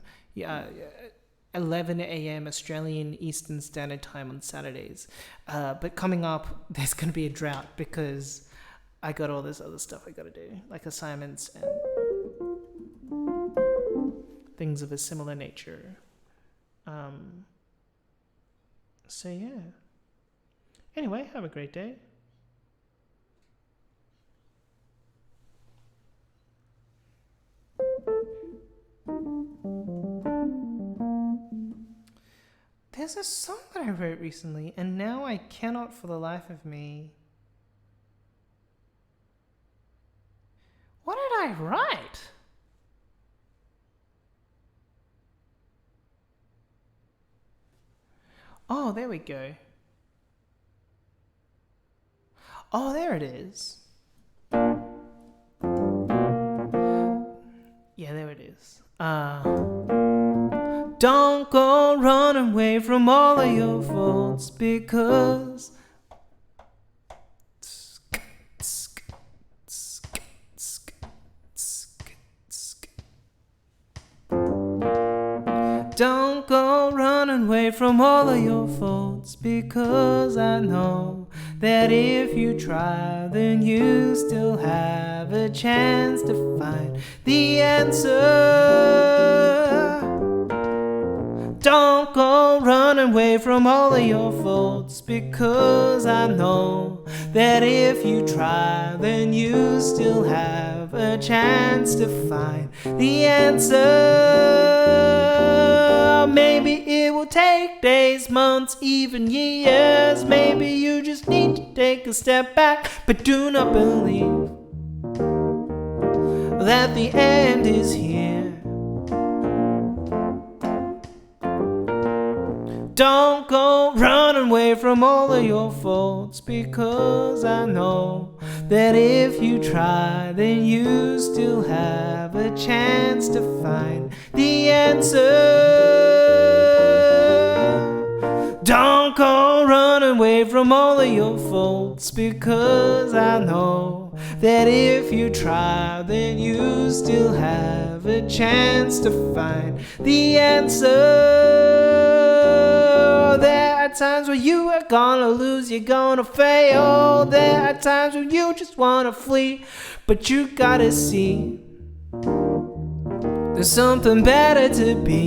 11 a.m. Australian Eastern Standard Time on Saturdays. But coming up, there's going to be a drought because I got all this other stuff I got to do, like assignments and things of a similar nature. So yeah. Anyway, have a great day. There's a song that I wrote recently, and now I cannot for the life of me. What did I write? Oh, there we go. Oh, there it is. Yeah, there it is. Don't go running away from all of your faults, because don't go running away from all of your faults, because I know that if you try, then you still have a chance to find the answer. Don't go running away from all of your faults, because I know that if you try, then you still have a chance to find the answer. Maybe it will take days, months, even years. Maybe you just need to take a step back, but do not believe that the end is here. Don't go running away from all of your faults, because I know that if you try, then you still have a chance to find the answer. Don't go running away from all of your faults, because I know that if you try, then you still have a chance to find the answer. There are times when you are gonna lose, you're gonna fail. There are times when you just wanna flee, but you gotta see there's something better to be.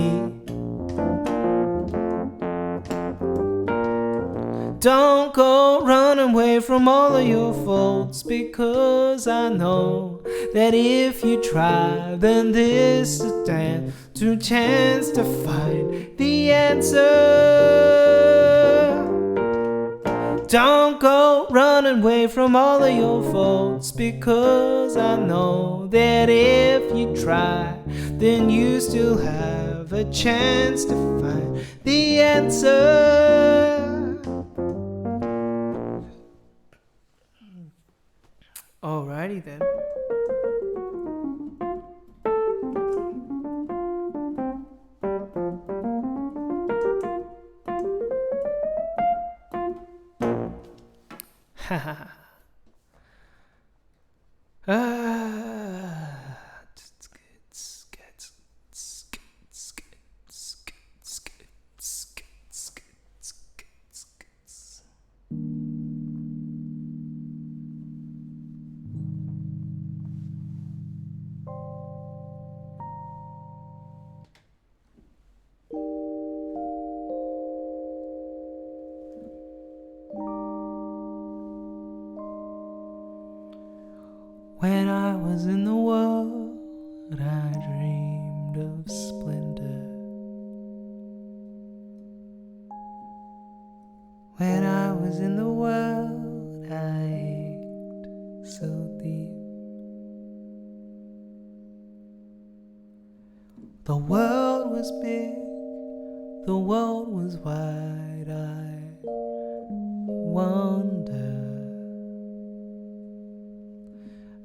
Don't go running away from all of your faults, because I know that if you try, then this is stand to chance to find the answer. Don't go running away from all of your faults, because I know that if you try, then you still have a chance to find the answer. Alrighty then. When I was in the world, I dreamed of splendor. When I was in the world, I ached so deep. The world was big, the world was wide, I wonder.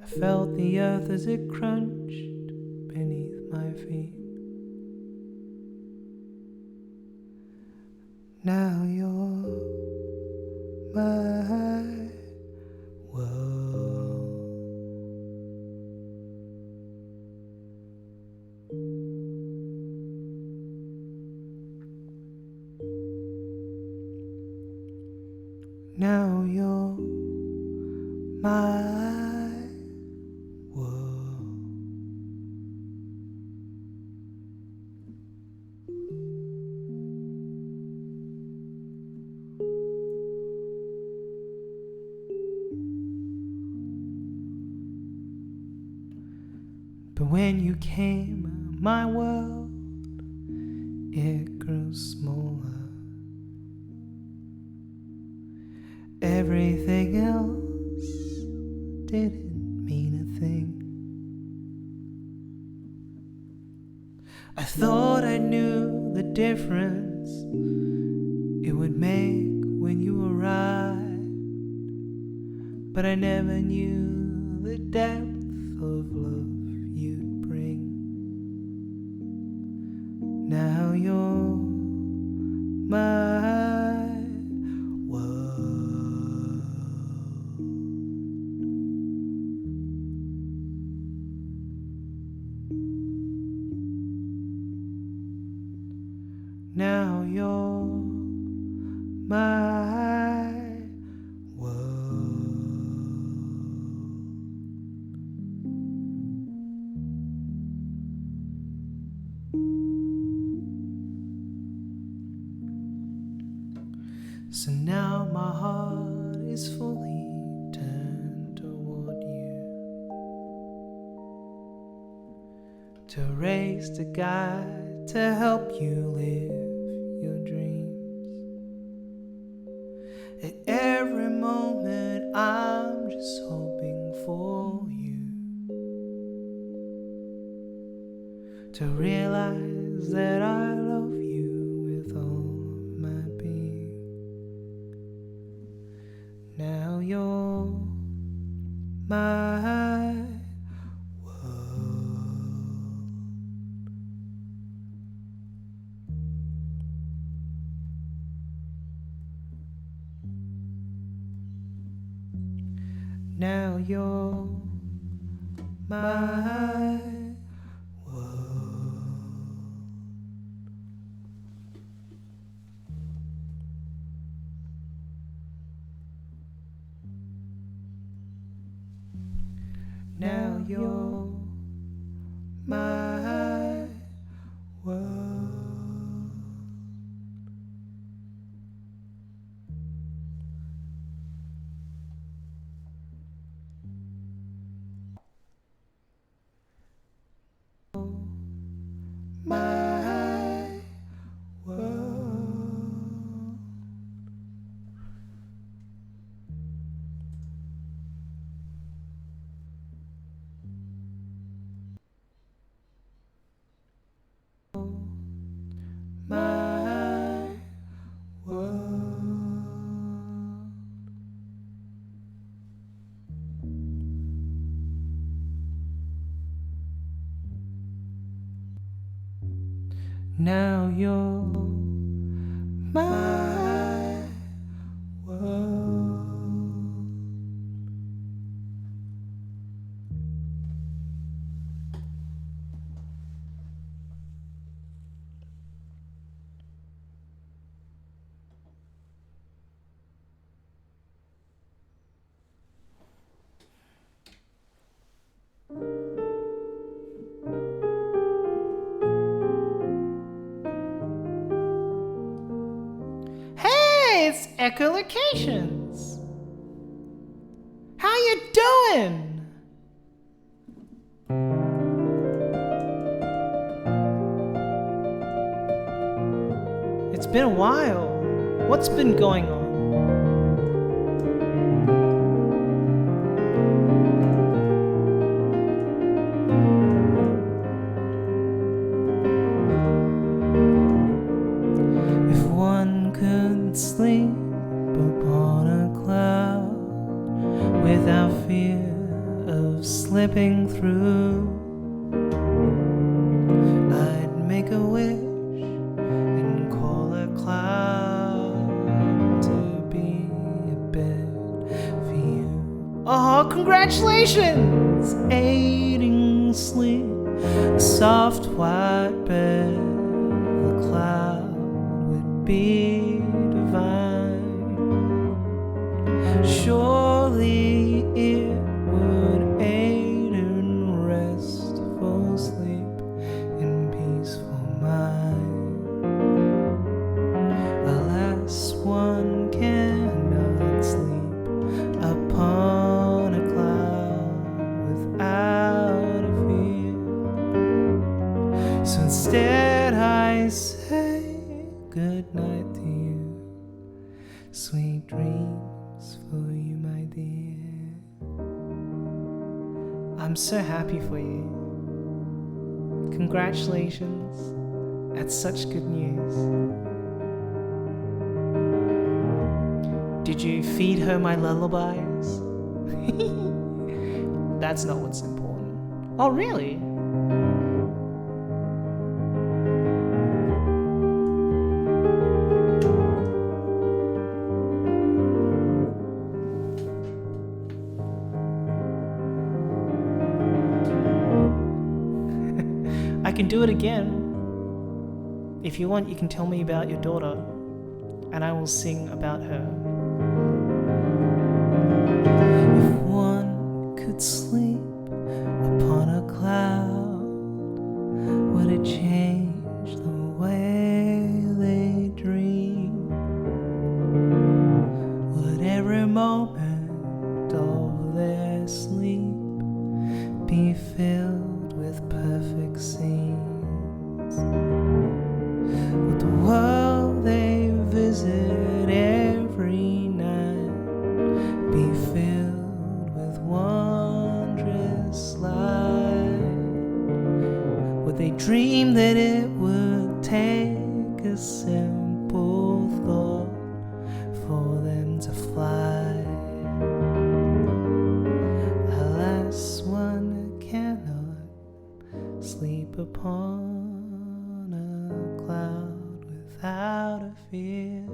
I felt the earth as it crunched beneath my feet. Now you're my world. Now you're my world. But when you came, my world, it grew smaller. Everything else didn't mean a thing. I thought I knew the difference it would make when you arrived, but I never knew the depth of love you'd bring. Now you're my world. Now you're my world. So now my heart is fully turned toward you, to raise the guide to help you live your dreams. At every moment I'm just hoping for you to realize that I love you with all of my being. Now you're my world. Now you're my world. Now you're my my world. My world. Now you're my world. Hey, it's Echolocations. How you doing? It's been a while. What's been going on? If one could sleep upon a cloud without fear of slipping through, I'd make a wish and call a cloud to be a bed for you. Oh, congratulations! Aiding sleep, a soft white bed, the cloud would be divine. Surely it would aid in restful sleep in peaceful mind. Alas, one cannot sleep upon a cloud without a fear. So instead I say good night to you. Sweet dreams for you, my dear. I'm so happy for you. Congratulations. That's such good news. Did you feed her my lullabies? That's not what's important. Oh, really? I can do it again. If you want, you can tell me about your daughter, and I will sing about her. If one could sleep upon a cloud, would it change the way they dream? Would every moment of their sleep be filled with perfect scenes? Would the world they visit every night be filled with wondrous light? Would they dream that it would take a simple thought for them to fly? Alas, one cannot sleep upon a cloud without a fear.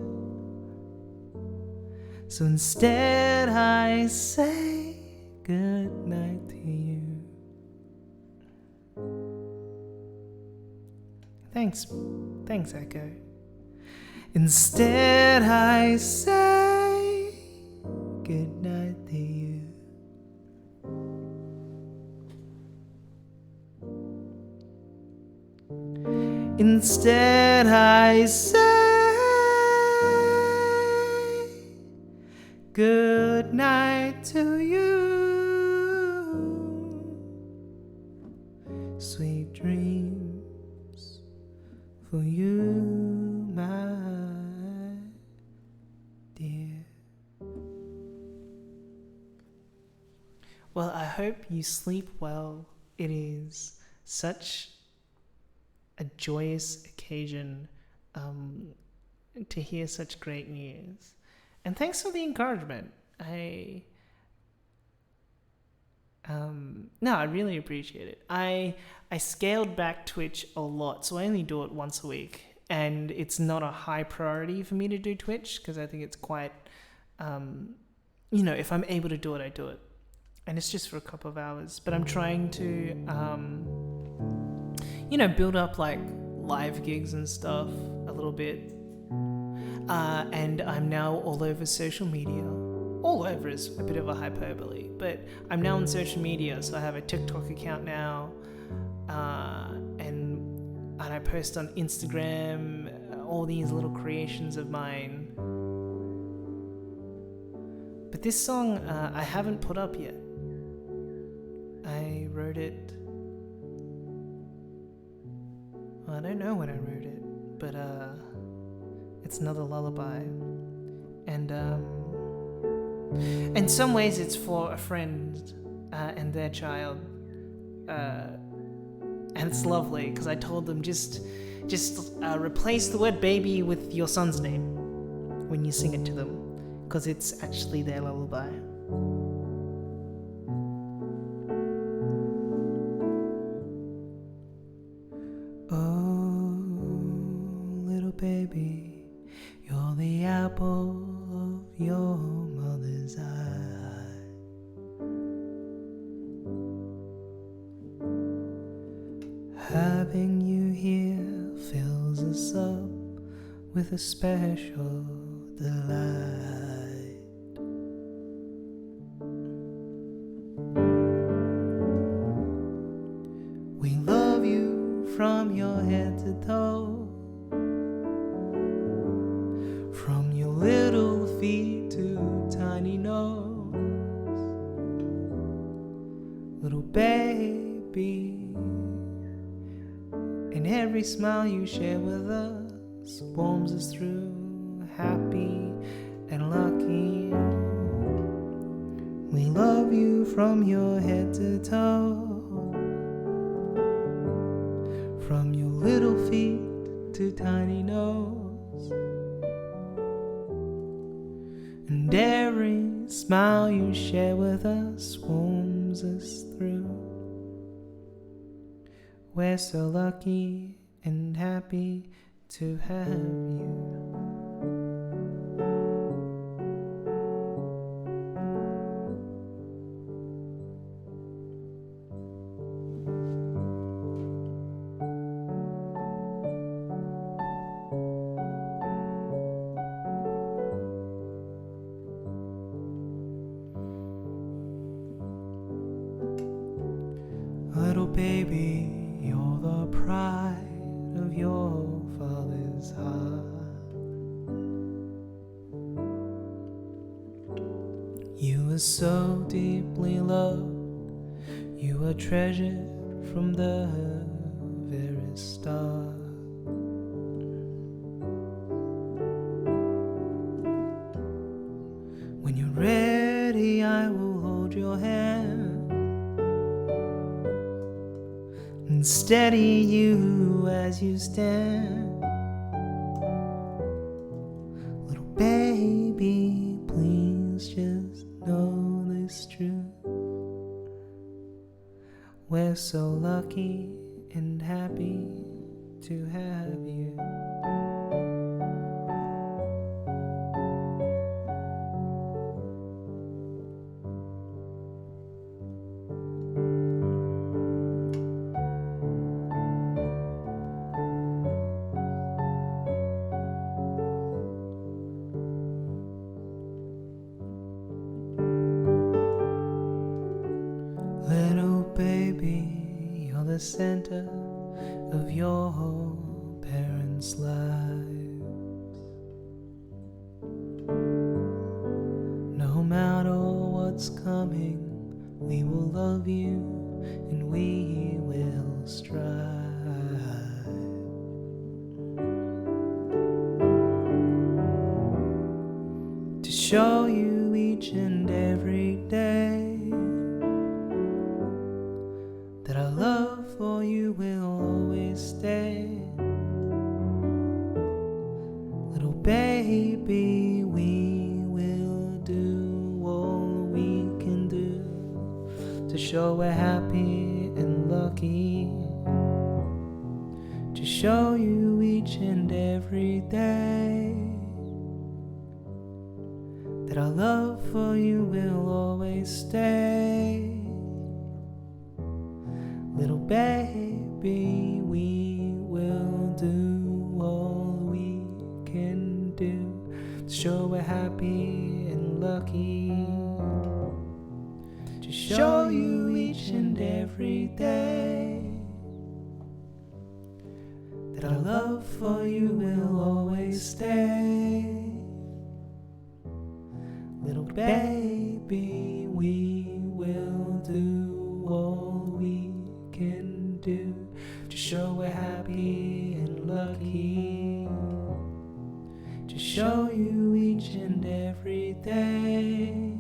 So instead I say good night to you. Thanks, Echo. Instead I say good night to you. Instead I say good night to you. Sweet dreams for you, my dear. Well, I hope you sleep well. It is such a joyous occasion to hear such great news. And thanks for the encouragement. I really appreciate it. I scaled back Twitch a lot, so I only do it once a week. And it's not a high priority for me to do Twitch because I think it's quite, if I'm able to do it, I do it. And it's just for a couple of hours. But I'm trying to, build up like live gigs and stuff a little bit. And I'm now all over social media. All over is a bit of a hyperbole, but I'm now on social media. So I have a TikTok account now, and I post on Instagram all these little creations of mine. But this song I haven't put up yet. I wrote it. Well, I don't know when I wrote it, but it's another lullaby, and in some ways it's for a friend and their child, and it's lovely because I told them just replace the word baby with your son's name when you sing it to them, because it's actually their lullaby. Oh, little baby, you're the apple of your mother's eye. Having you here fills us up with a special delight. We love you from your head to toe, from your little feet to tiny nose. Little baby, and every smile you share with us warms us through, happy and lucky. We love you from your head to toe, from your little feet to tiny nose. And every smile you share with us warms us through. We're so lucky and happy to have you. Little baby, you're the pride of your father's heart. You were so deeply loved, you were treasured from the very start. When you're ready, I will hold your hand and steady you as you stand. Little baby, please just know this truth. We're so lucky and happy to have you. Little baby, you're the center of your parents' lives. No matter what's coming, we will love you and we will strive. show you each and every day that our love for you will always stay. Little baby, we will do all we can do to show we're happy and lucky, to show you each and every day that our love for you will always stay. Little baby, we will do all we can do to show we're happy and lucky, to show you each and every day that our love for you will always stay. Little baby, we will do all we can do to show we're happy and lucky, to show you each and every day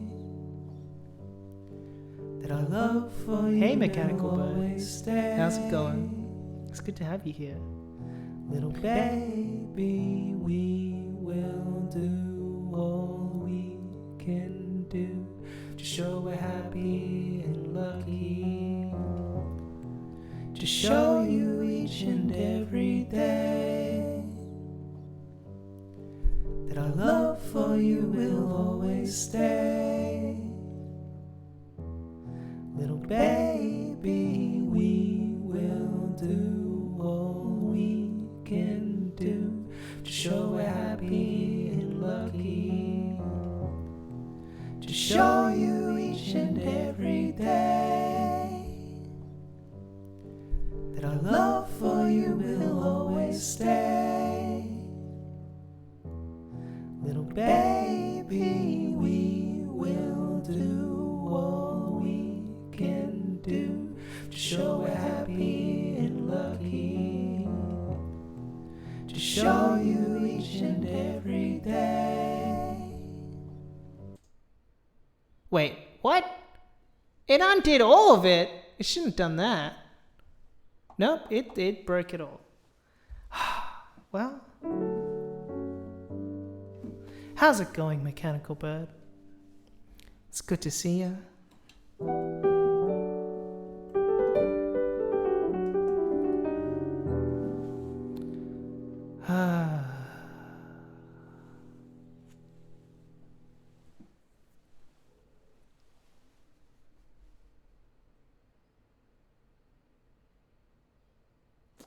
that our love for you Hey, Mechanical will Bird. always stay. How's it going? It's good to have you here. Little baby, we will do all we can do to show we're happy and lucky, to show you each and every day that our love for you will always stay. Little baby, we will do all we can do to show we're happy and lucky, to show you each and every day that our love for you will always stay. Little baby, we will do all we can do to show we're happy and lucky, to show you each and every day. Wait, what? It undid all of it. It shouldn't have done that. Nope, it broke it all. Well, how's it going, Mechanical Bird? It's good to see you.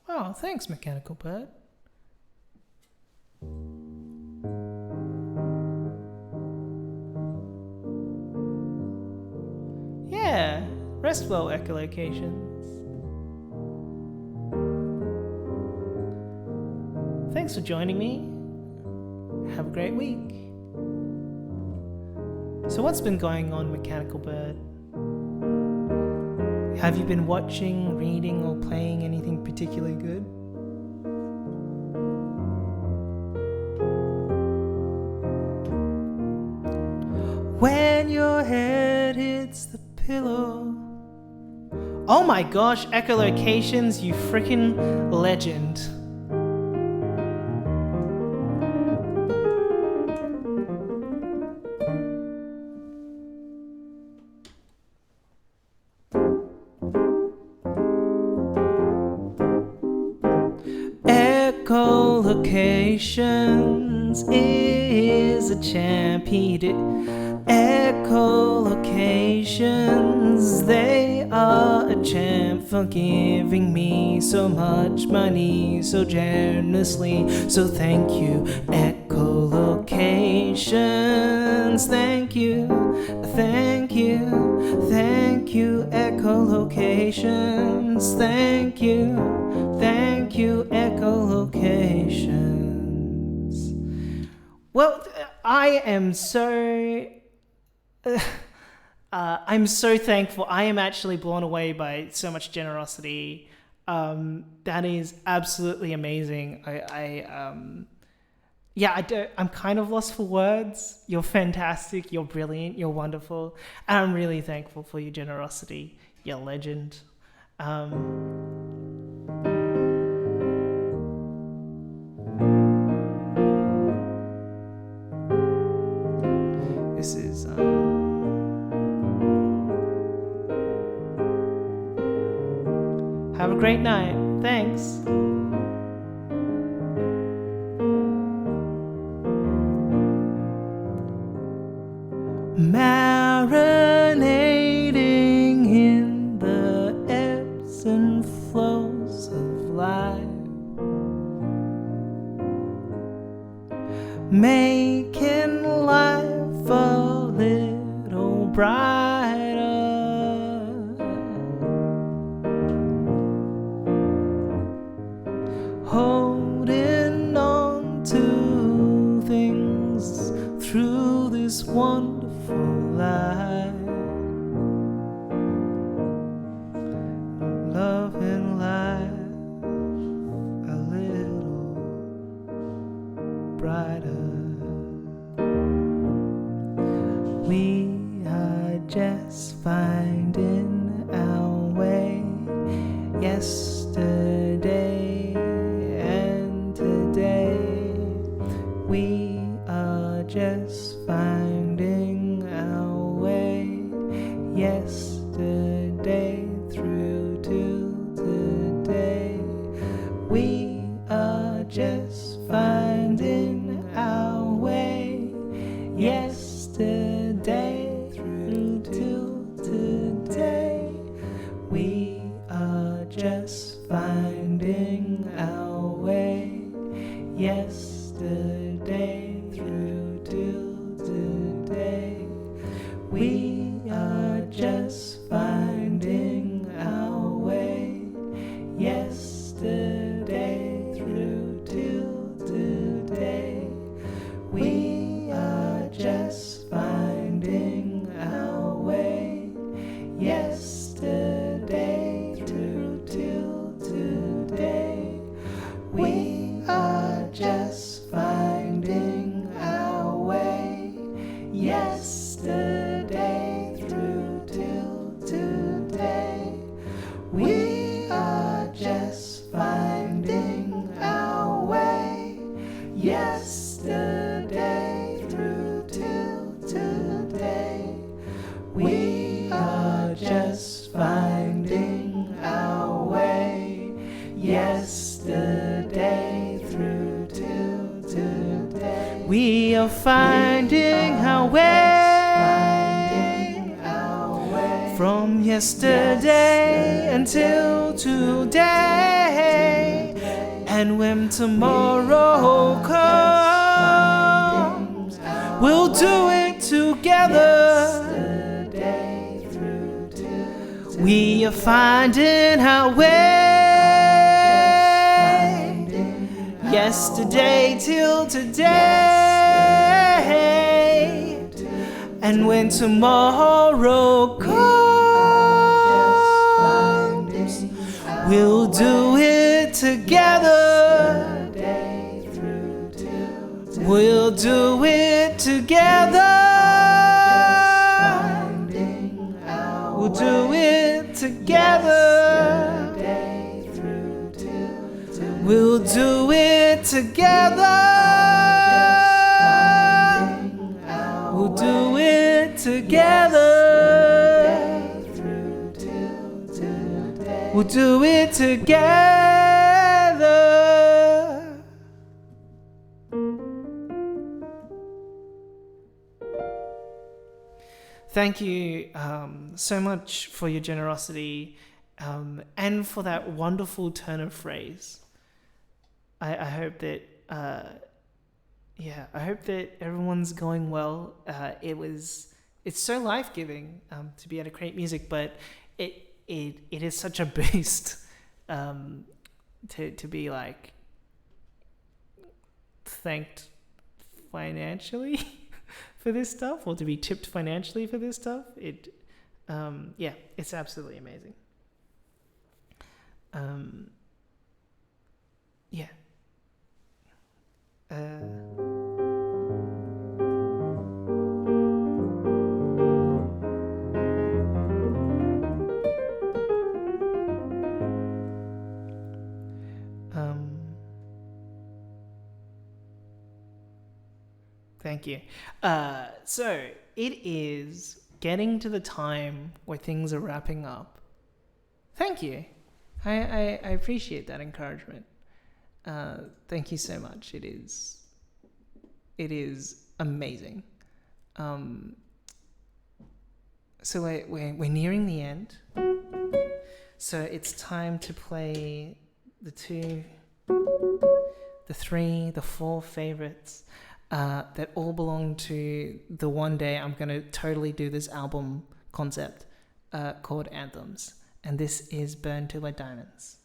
Oh, thanks, Mechanical Bird. Yeah, rest well, echolocations. Thanks for joining me. Have a great week. So what's been going on, Mechanical Bird? Have you been watching, reading, or playing anything particularly good? When your head hits the pillow. Oh my gosh, echolocations, you freaking legend. Echolocations is a champ. He did echolocations. They are a champ for giving me so much money so generously. So thank you, echolocations. Thank you, thank you, thank you, echolocations. Thank you, echolocations. Well, I am so... I'm so thankful. I am actually blown away by so much generosity. That is absolutely amazing. I'm kind of lost for words. You're fantastic. You're brilliant. You're wonderful. And I'm really thankful for your generosity. You're a legend. This is have a great night. Thanks. Marinating in the ebbs and flows of life, making life a little brighter, holding on to things through this wonderful life, loving life a little brighter. We are just finding our way, yesterday and today. We are just finding our way, yesterday through to today. We are just finding our way, yesterday through to today. We are just finding our way, yesterday through to today. We are just finding our way, yesterday through to today. We are just finding our way, yesterday through to today. We are just finding our way, yesterday through to today. We are just finding our way, yesterday through to today. We are just finding our way, yesterday through to today. We are finding our way, from yesterday until today. And when tomorrow comes, we'll do it together. We are finding our way, yesterday till today. And when tomorrow comes, we'll do it together. We'll do it together. We'll do it together. We'll do it together. We'll do it together. We'll do it together. Thank you so much for your generosity and for that wonderful turn of phrase. I hope that I hope that everyone's going well. It's so life-giving to be able to create music, but it is such a boost to be like thanked financially for this stuff, or to be tipped financially for this stuff. It's absolutely amazing. Yeah. Thank you. So it is getting to the time where things are wrapping up. Thank you. I appreciate that encouragement. Thank you so much. It is amazing. So we're nearing the end. So it's time to play the 2, the 3, the 4 favorites that all belong to the one day I'm going to totally do this album concept called Anthems. And this is Burn to Red Diamonds.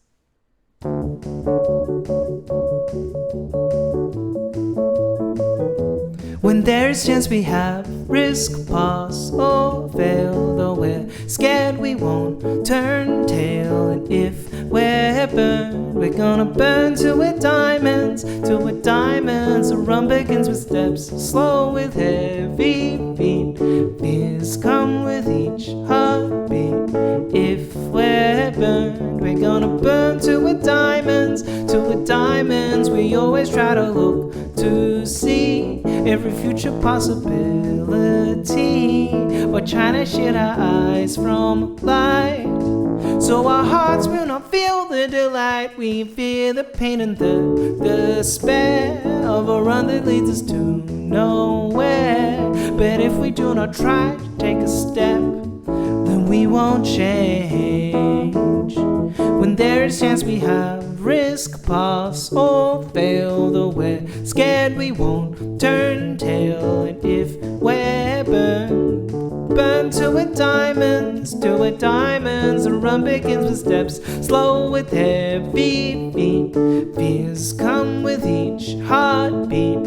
When there's chance we have, risk, pass or fail. Though we're scared we won't turn tail. And if we're burned, we're gonna burn till we're diamonds. Till we're diamonds. The run begins with steps, slow with heavy feet. Fears come with each heartbeat. If we're burned, we're gonna burn till we're diamonds. Till we're diamonds. We always try to look to see every future possibility. We're trying to shield our eyes from light, so our hearts will not feel the delight. We fear the pain and the despair of a run that leads us to nowhere. But if we do not try to take a step, then we won't change. When there is chance we have, risk, pass or fail. Though we're scared we won't turn tail. And if we're burned, burn till we're diamonds. Till we're diamonds. The run begins with steps, slow with heavy feet. Fears come with each heartbeat.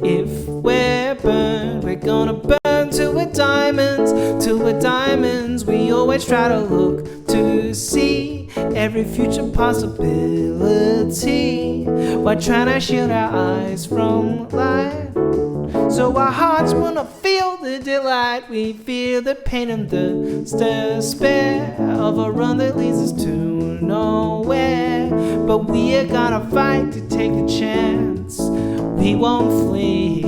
If we're burned, we're gonna burn till we're diamonds. Till we're diamonds. We always try to look to see every future possibility. While trying to shield our eyes from light, so our hearts will not feel the delight. We feel the pain and the despair of a run that leads us to nowhere. But we are gonna fight to take the chance. We won't flee.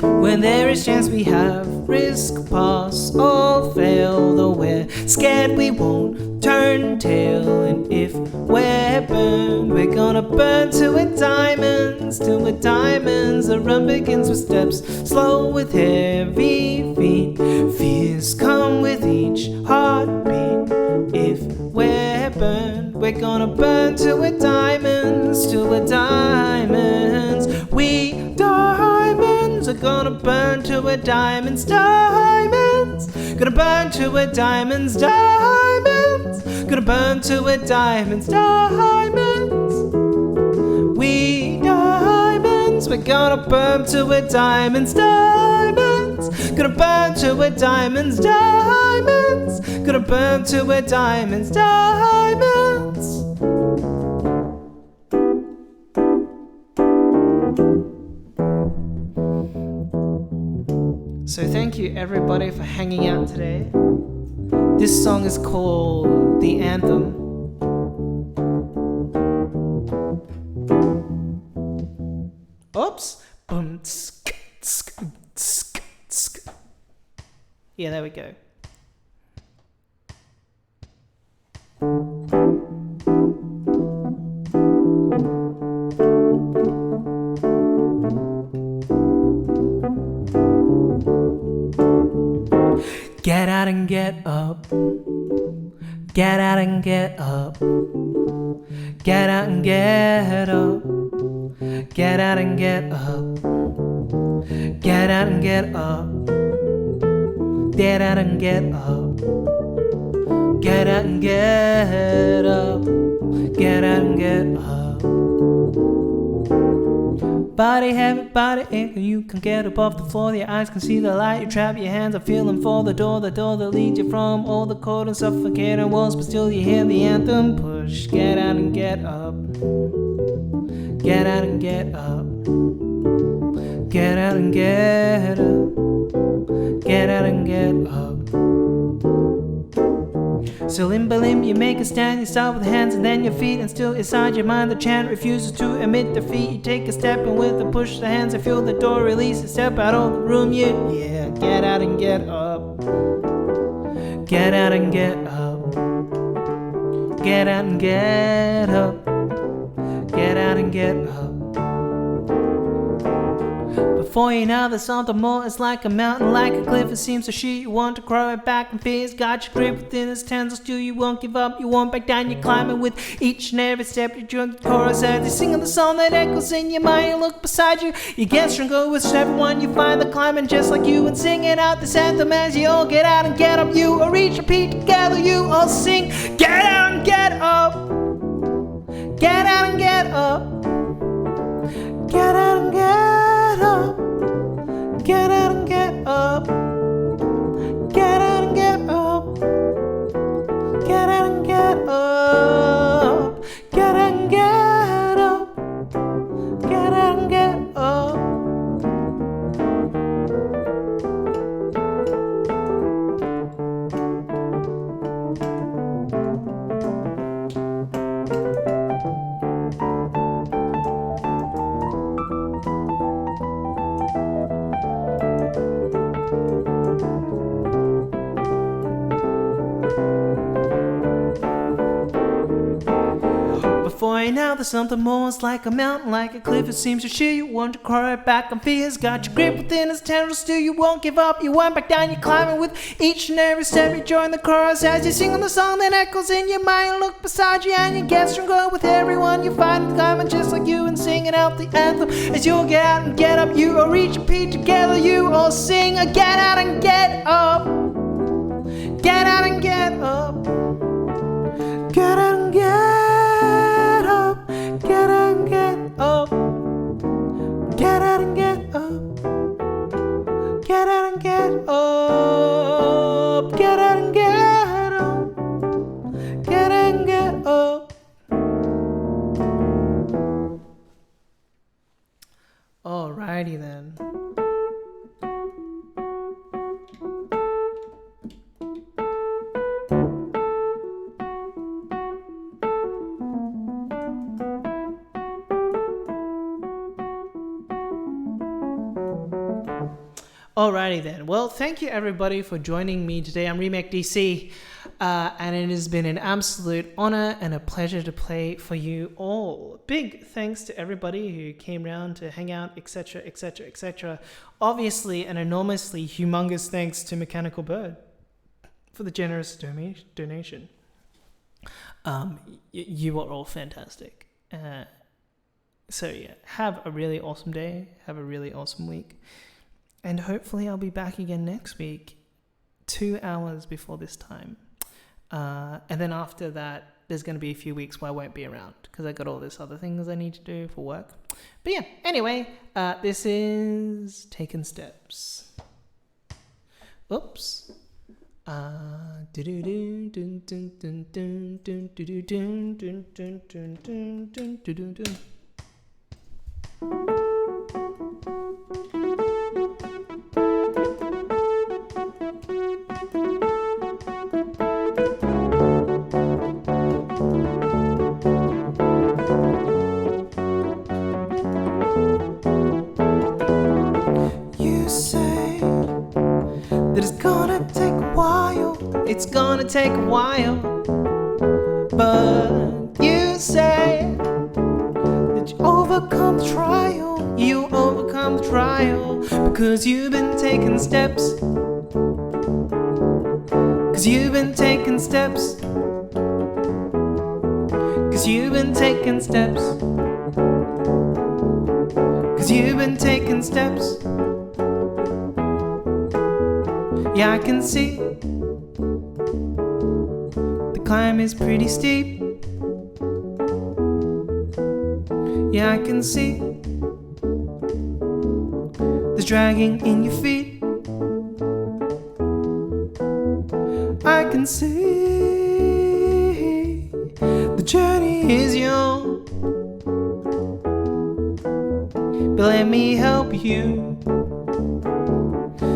When there is chance we have, risk, pass or fail. Though we're scared we won't turn tail. And if we're burned, we're gonna burn till we're diamonds. Till we're diamonds. The run begins with steps, slow with heavy feet. Fears come with each heartbeat. If we're burned, we're gonna burn till we're diamonds. Till we're diamonds. We diamonds are gonna burn till we're diamonds. Diamonds. Gonna burn till we're diamonds. Diamonds. Gonna burn till we're diamonds. Diamonds. We diamonds. We're gonna burn till we're diamonds. Diamonds. Gonna burn till we're diamonds. Diamonds. Gonna burn till we're diamonds. Diamonds. So thank you everybody for hanging out today. This song is called The Anthem. Oops. Boom. Tsk, tsk, tsk, tsk. Yeah, there we go. Get out and get up. Get out and get up. Get out and get up. Get out and get up. Get out and get up. Get out and get up. Get out and get up. Get out and get up. Body heavy, body aching, you can get above the floor. Your eyes can see the light, you trap your hands are feeling for the door that leads you from all the cold and suffocating walls. But still you hear the anthem push. Get out and get up. Get out and get up. Get out and get up. Get out and get up. So limb by limb you make a stand, you start with hands and then your feet, and still inside your mind the chant refuses to admit defeat. You take a step and with a push the hands and feel the door release, and step out of the room, yeah, get out and get up. Get out and get up. Get out and get up. Get out and get up. Before you know there's something more, it's like a mountain, like a cliff. It seems to sheet you want to crawl right back, and fear's got your grip within its tendrils. Still you won't give up, you won't back down. You're climbing with each and every step. You join the chorus as you're singing the song that echoes in your mind. You look beside you, you get stronger with step one. You find the climbing just like you, and singing out this anthem as you all get out and get up. You all reach, repeat together, you all sing. Get out and get up. Get out and get up. Get out and get up. Get out and get up. Get out and get up. Get out and get up. Get out and get up. Get out and get up. Before you know there's something more, it's like a mountain, like a cliff. It seems to sheer you want to crawl right back, and fear's got your grip within its tendrils. Still you won't give up, you won't back down. You're climbing with each and every step. You join the chorus as you sing on the song that echoes in your mind. You look beside you and you get stronger with everyone. You find the climbing just like you, and singing out the anthem as you'll get out and get up. You all reach, repeat together, you all sing. Get out and get up. Get out and get up. Get out and get up. Get out and get up. Get out and get up. Get out and get up. Get out and get up. Get out and get up. Alrighty then. Alrighty then. Well, thank you everybody for joining me today. I'm Remake DC, and it has been an absolute honor and a pleasure to play for you all. Big thanks to everybody who came around to hang out, etc., etc., etc. Obviously, an enormously humongous thanks to Mechanical Bird for the generous donation. You are all fantastic. So yeah, have a really awesome day. Have a really awesome week. And hopefully I'll be back again next week, 2 hours before this time. And then after that, there's going to be a few weeks where I won't be around because I got all this other things I need to do for work. But yeah, anyway, this is Taken Steps. Oops. It's gonna take a while, but you say that you overcome the trial. You overcome the trial because you've been taking steps. Cause you've been taking steps. Cause you've been taking steps. Cause you've been taking steps. Yeah, I can see the climb is pretty steep. Yeah, I can see the dragging in your feet. I can see the journey is young, but let me help you.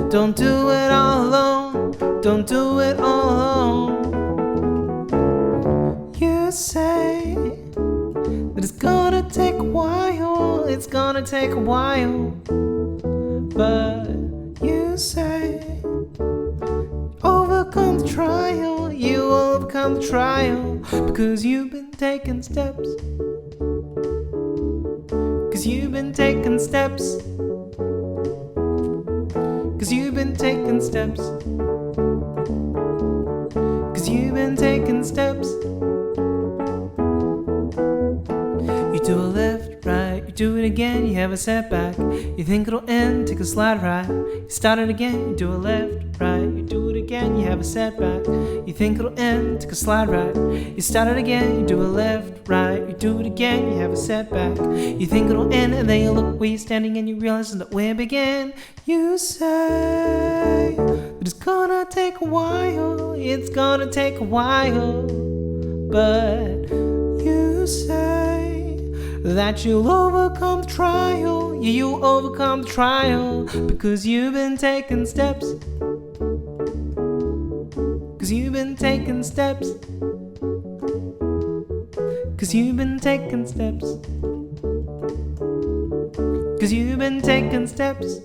Don't do it all alone. Don't do it all alone. But it's gonna take a while, it's gonna take a while. But you say, overcome the trial, you overcome the trial, because you've been taking steps. Cause you've been taking steps. Cause you've been taking steps. Cause you've been taking steps. You do a left, right, you do it again, you have a setback. You think it'll end, take a slide right. You start it again, you do a left, right, you do it again, you have a setback. You think it'll end, take a slide right. You start it again, you do a left, right, you do it again, you have a setback. You think it'll end, and then you look where you're standing and you realize that where began. You say that it's gonna take a while, it's gonna take a while. But you say that you'll overcome the trial, yeah, you'll overcome the trial, because you've been taking steps. Cause you've been taking steps. Cause you've been taking steps. Cause you've been taking steps.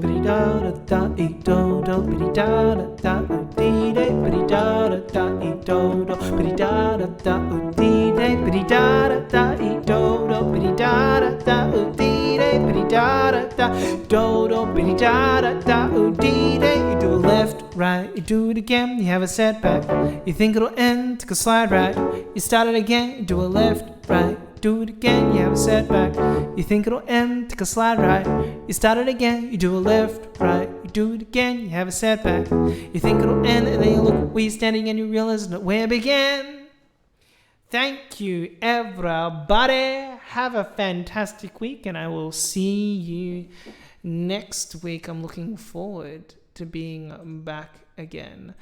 Biddy-da-da-da-ee-do-do, biddy-da-da-da-oo-dee-day, biddy-da-da-da-ee-do-do, biddy-da-da-da-oo-dee-day, biddy-da-da-da-ee-do-do, biddy-da-da-da-oo-dee-day, biddy-da-da-da-do-do, biddy-da-da-da-oo-dee-day. You do a left, right, you do it again, you have a setback. You think it'll end, take a slide right. You start it again, you do a left, right, do it again, you have a setback. You think it'll end, take a slide right. You start it again, you do a left, right, you do it again, you have a setback. You think it'll end, and then you look where you're standing and you realize that where it began. Thank you, everybody. Have a fantastic week, and I will see you next week. I'm looking forward to being back again.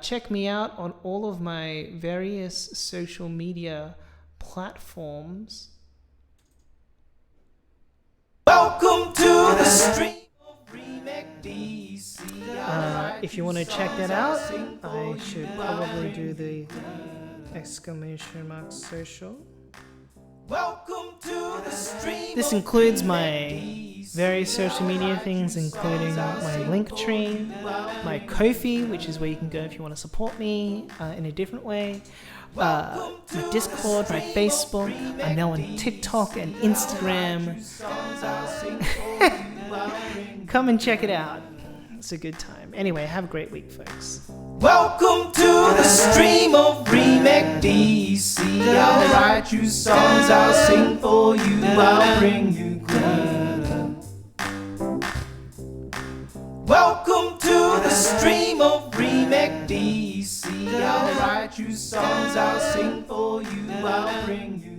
Check me out on all of my various social media platforms. Welcome to the stream of Remec DC. If you want to check that out, I should probably do the exclamation mark social. Welcome to the stream. This includes my various social media things, including my Linktree, my Ko-fi, which is where you can go if you want to support me in a different way, my Discord, my Facebook. I'm now on TikTok and Instagram. Come and check it out. It's a good time. Anyway, have a great week, folks. Welcome to the stream of Remec DC. I'll write you songs, I'll sing for you, I'll bring you clean. Welcome to the stream of Remec DC. I'll write you songs, I'll sing for you, I'll bring you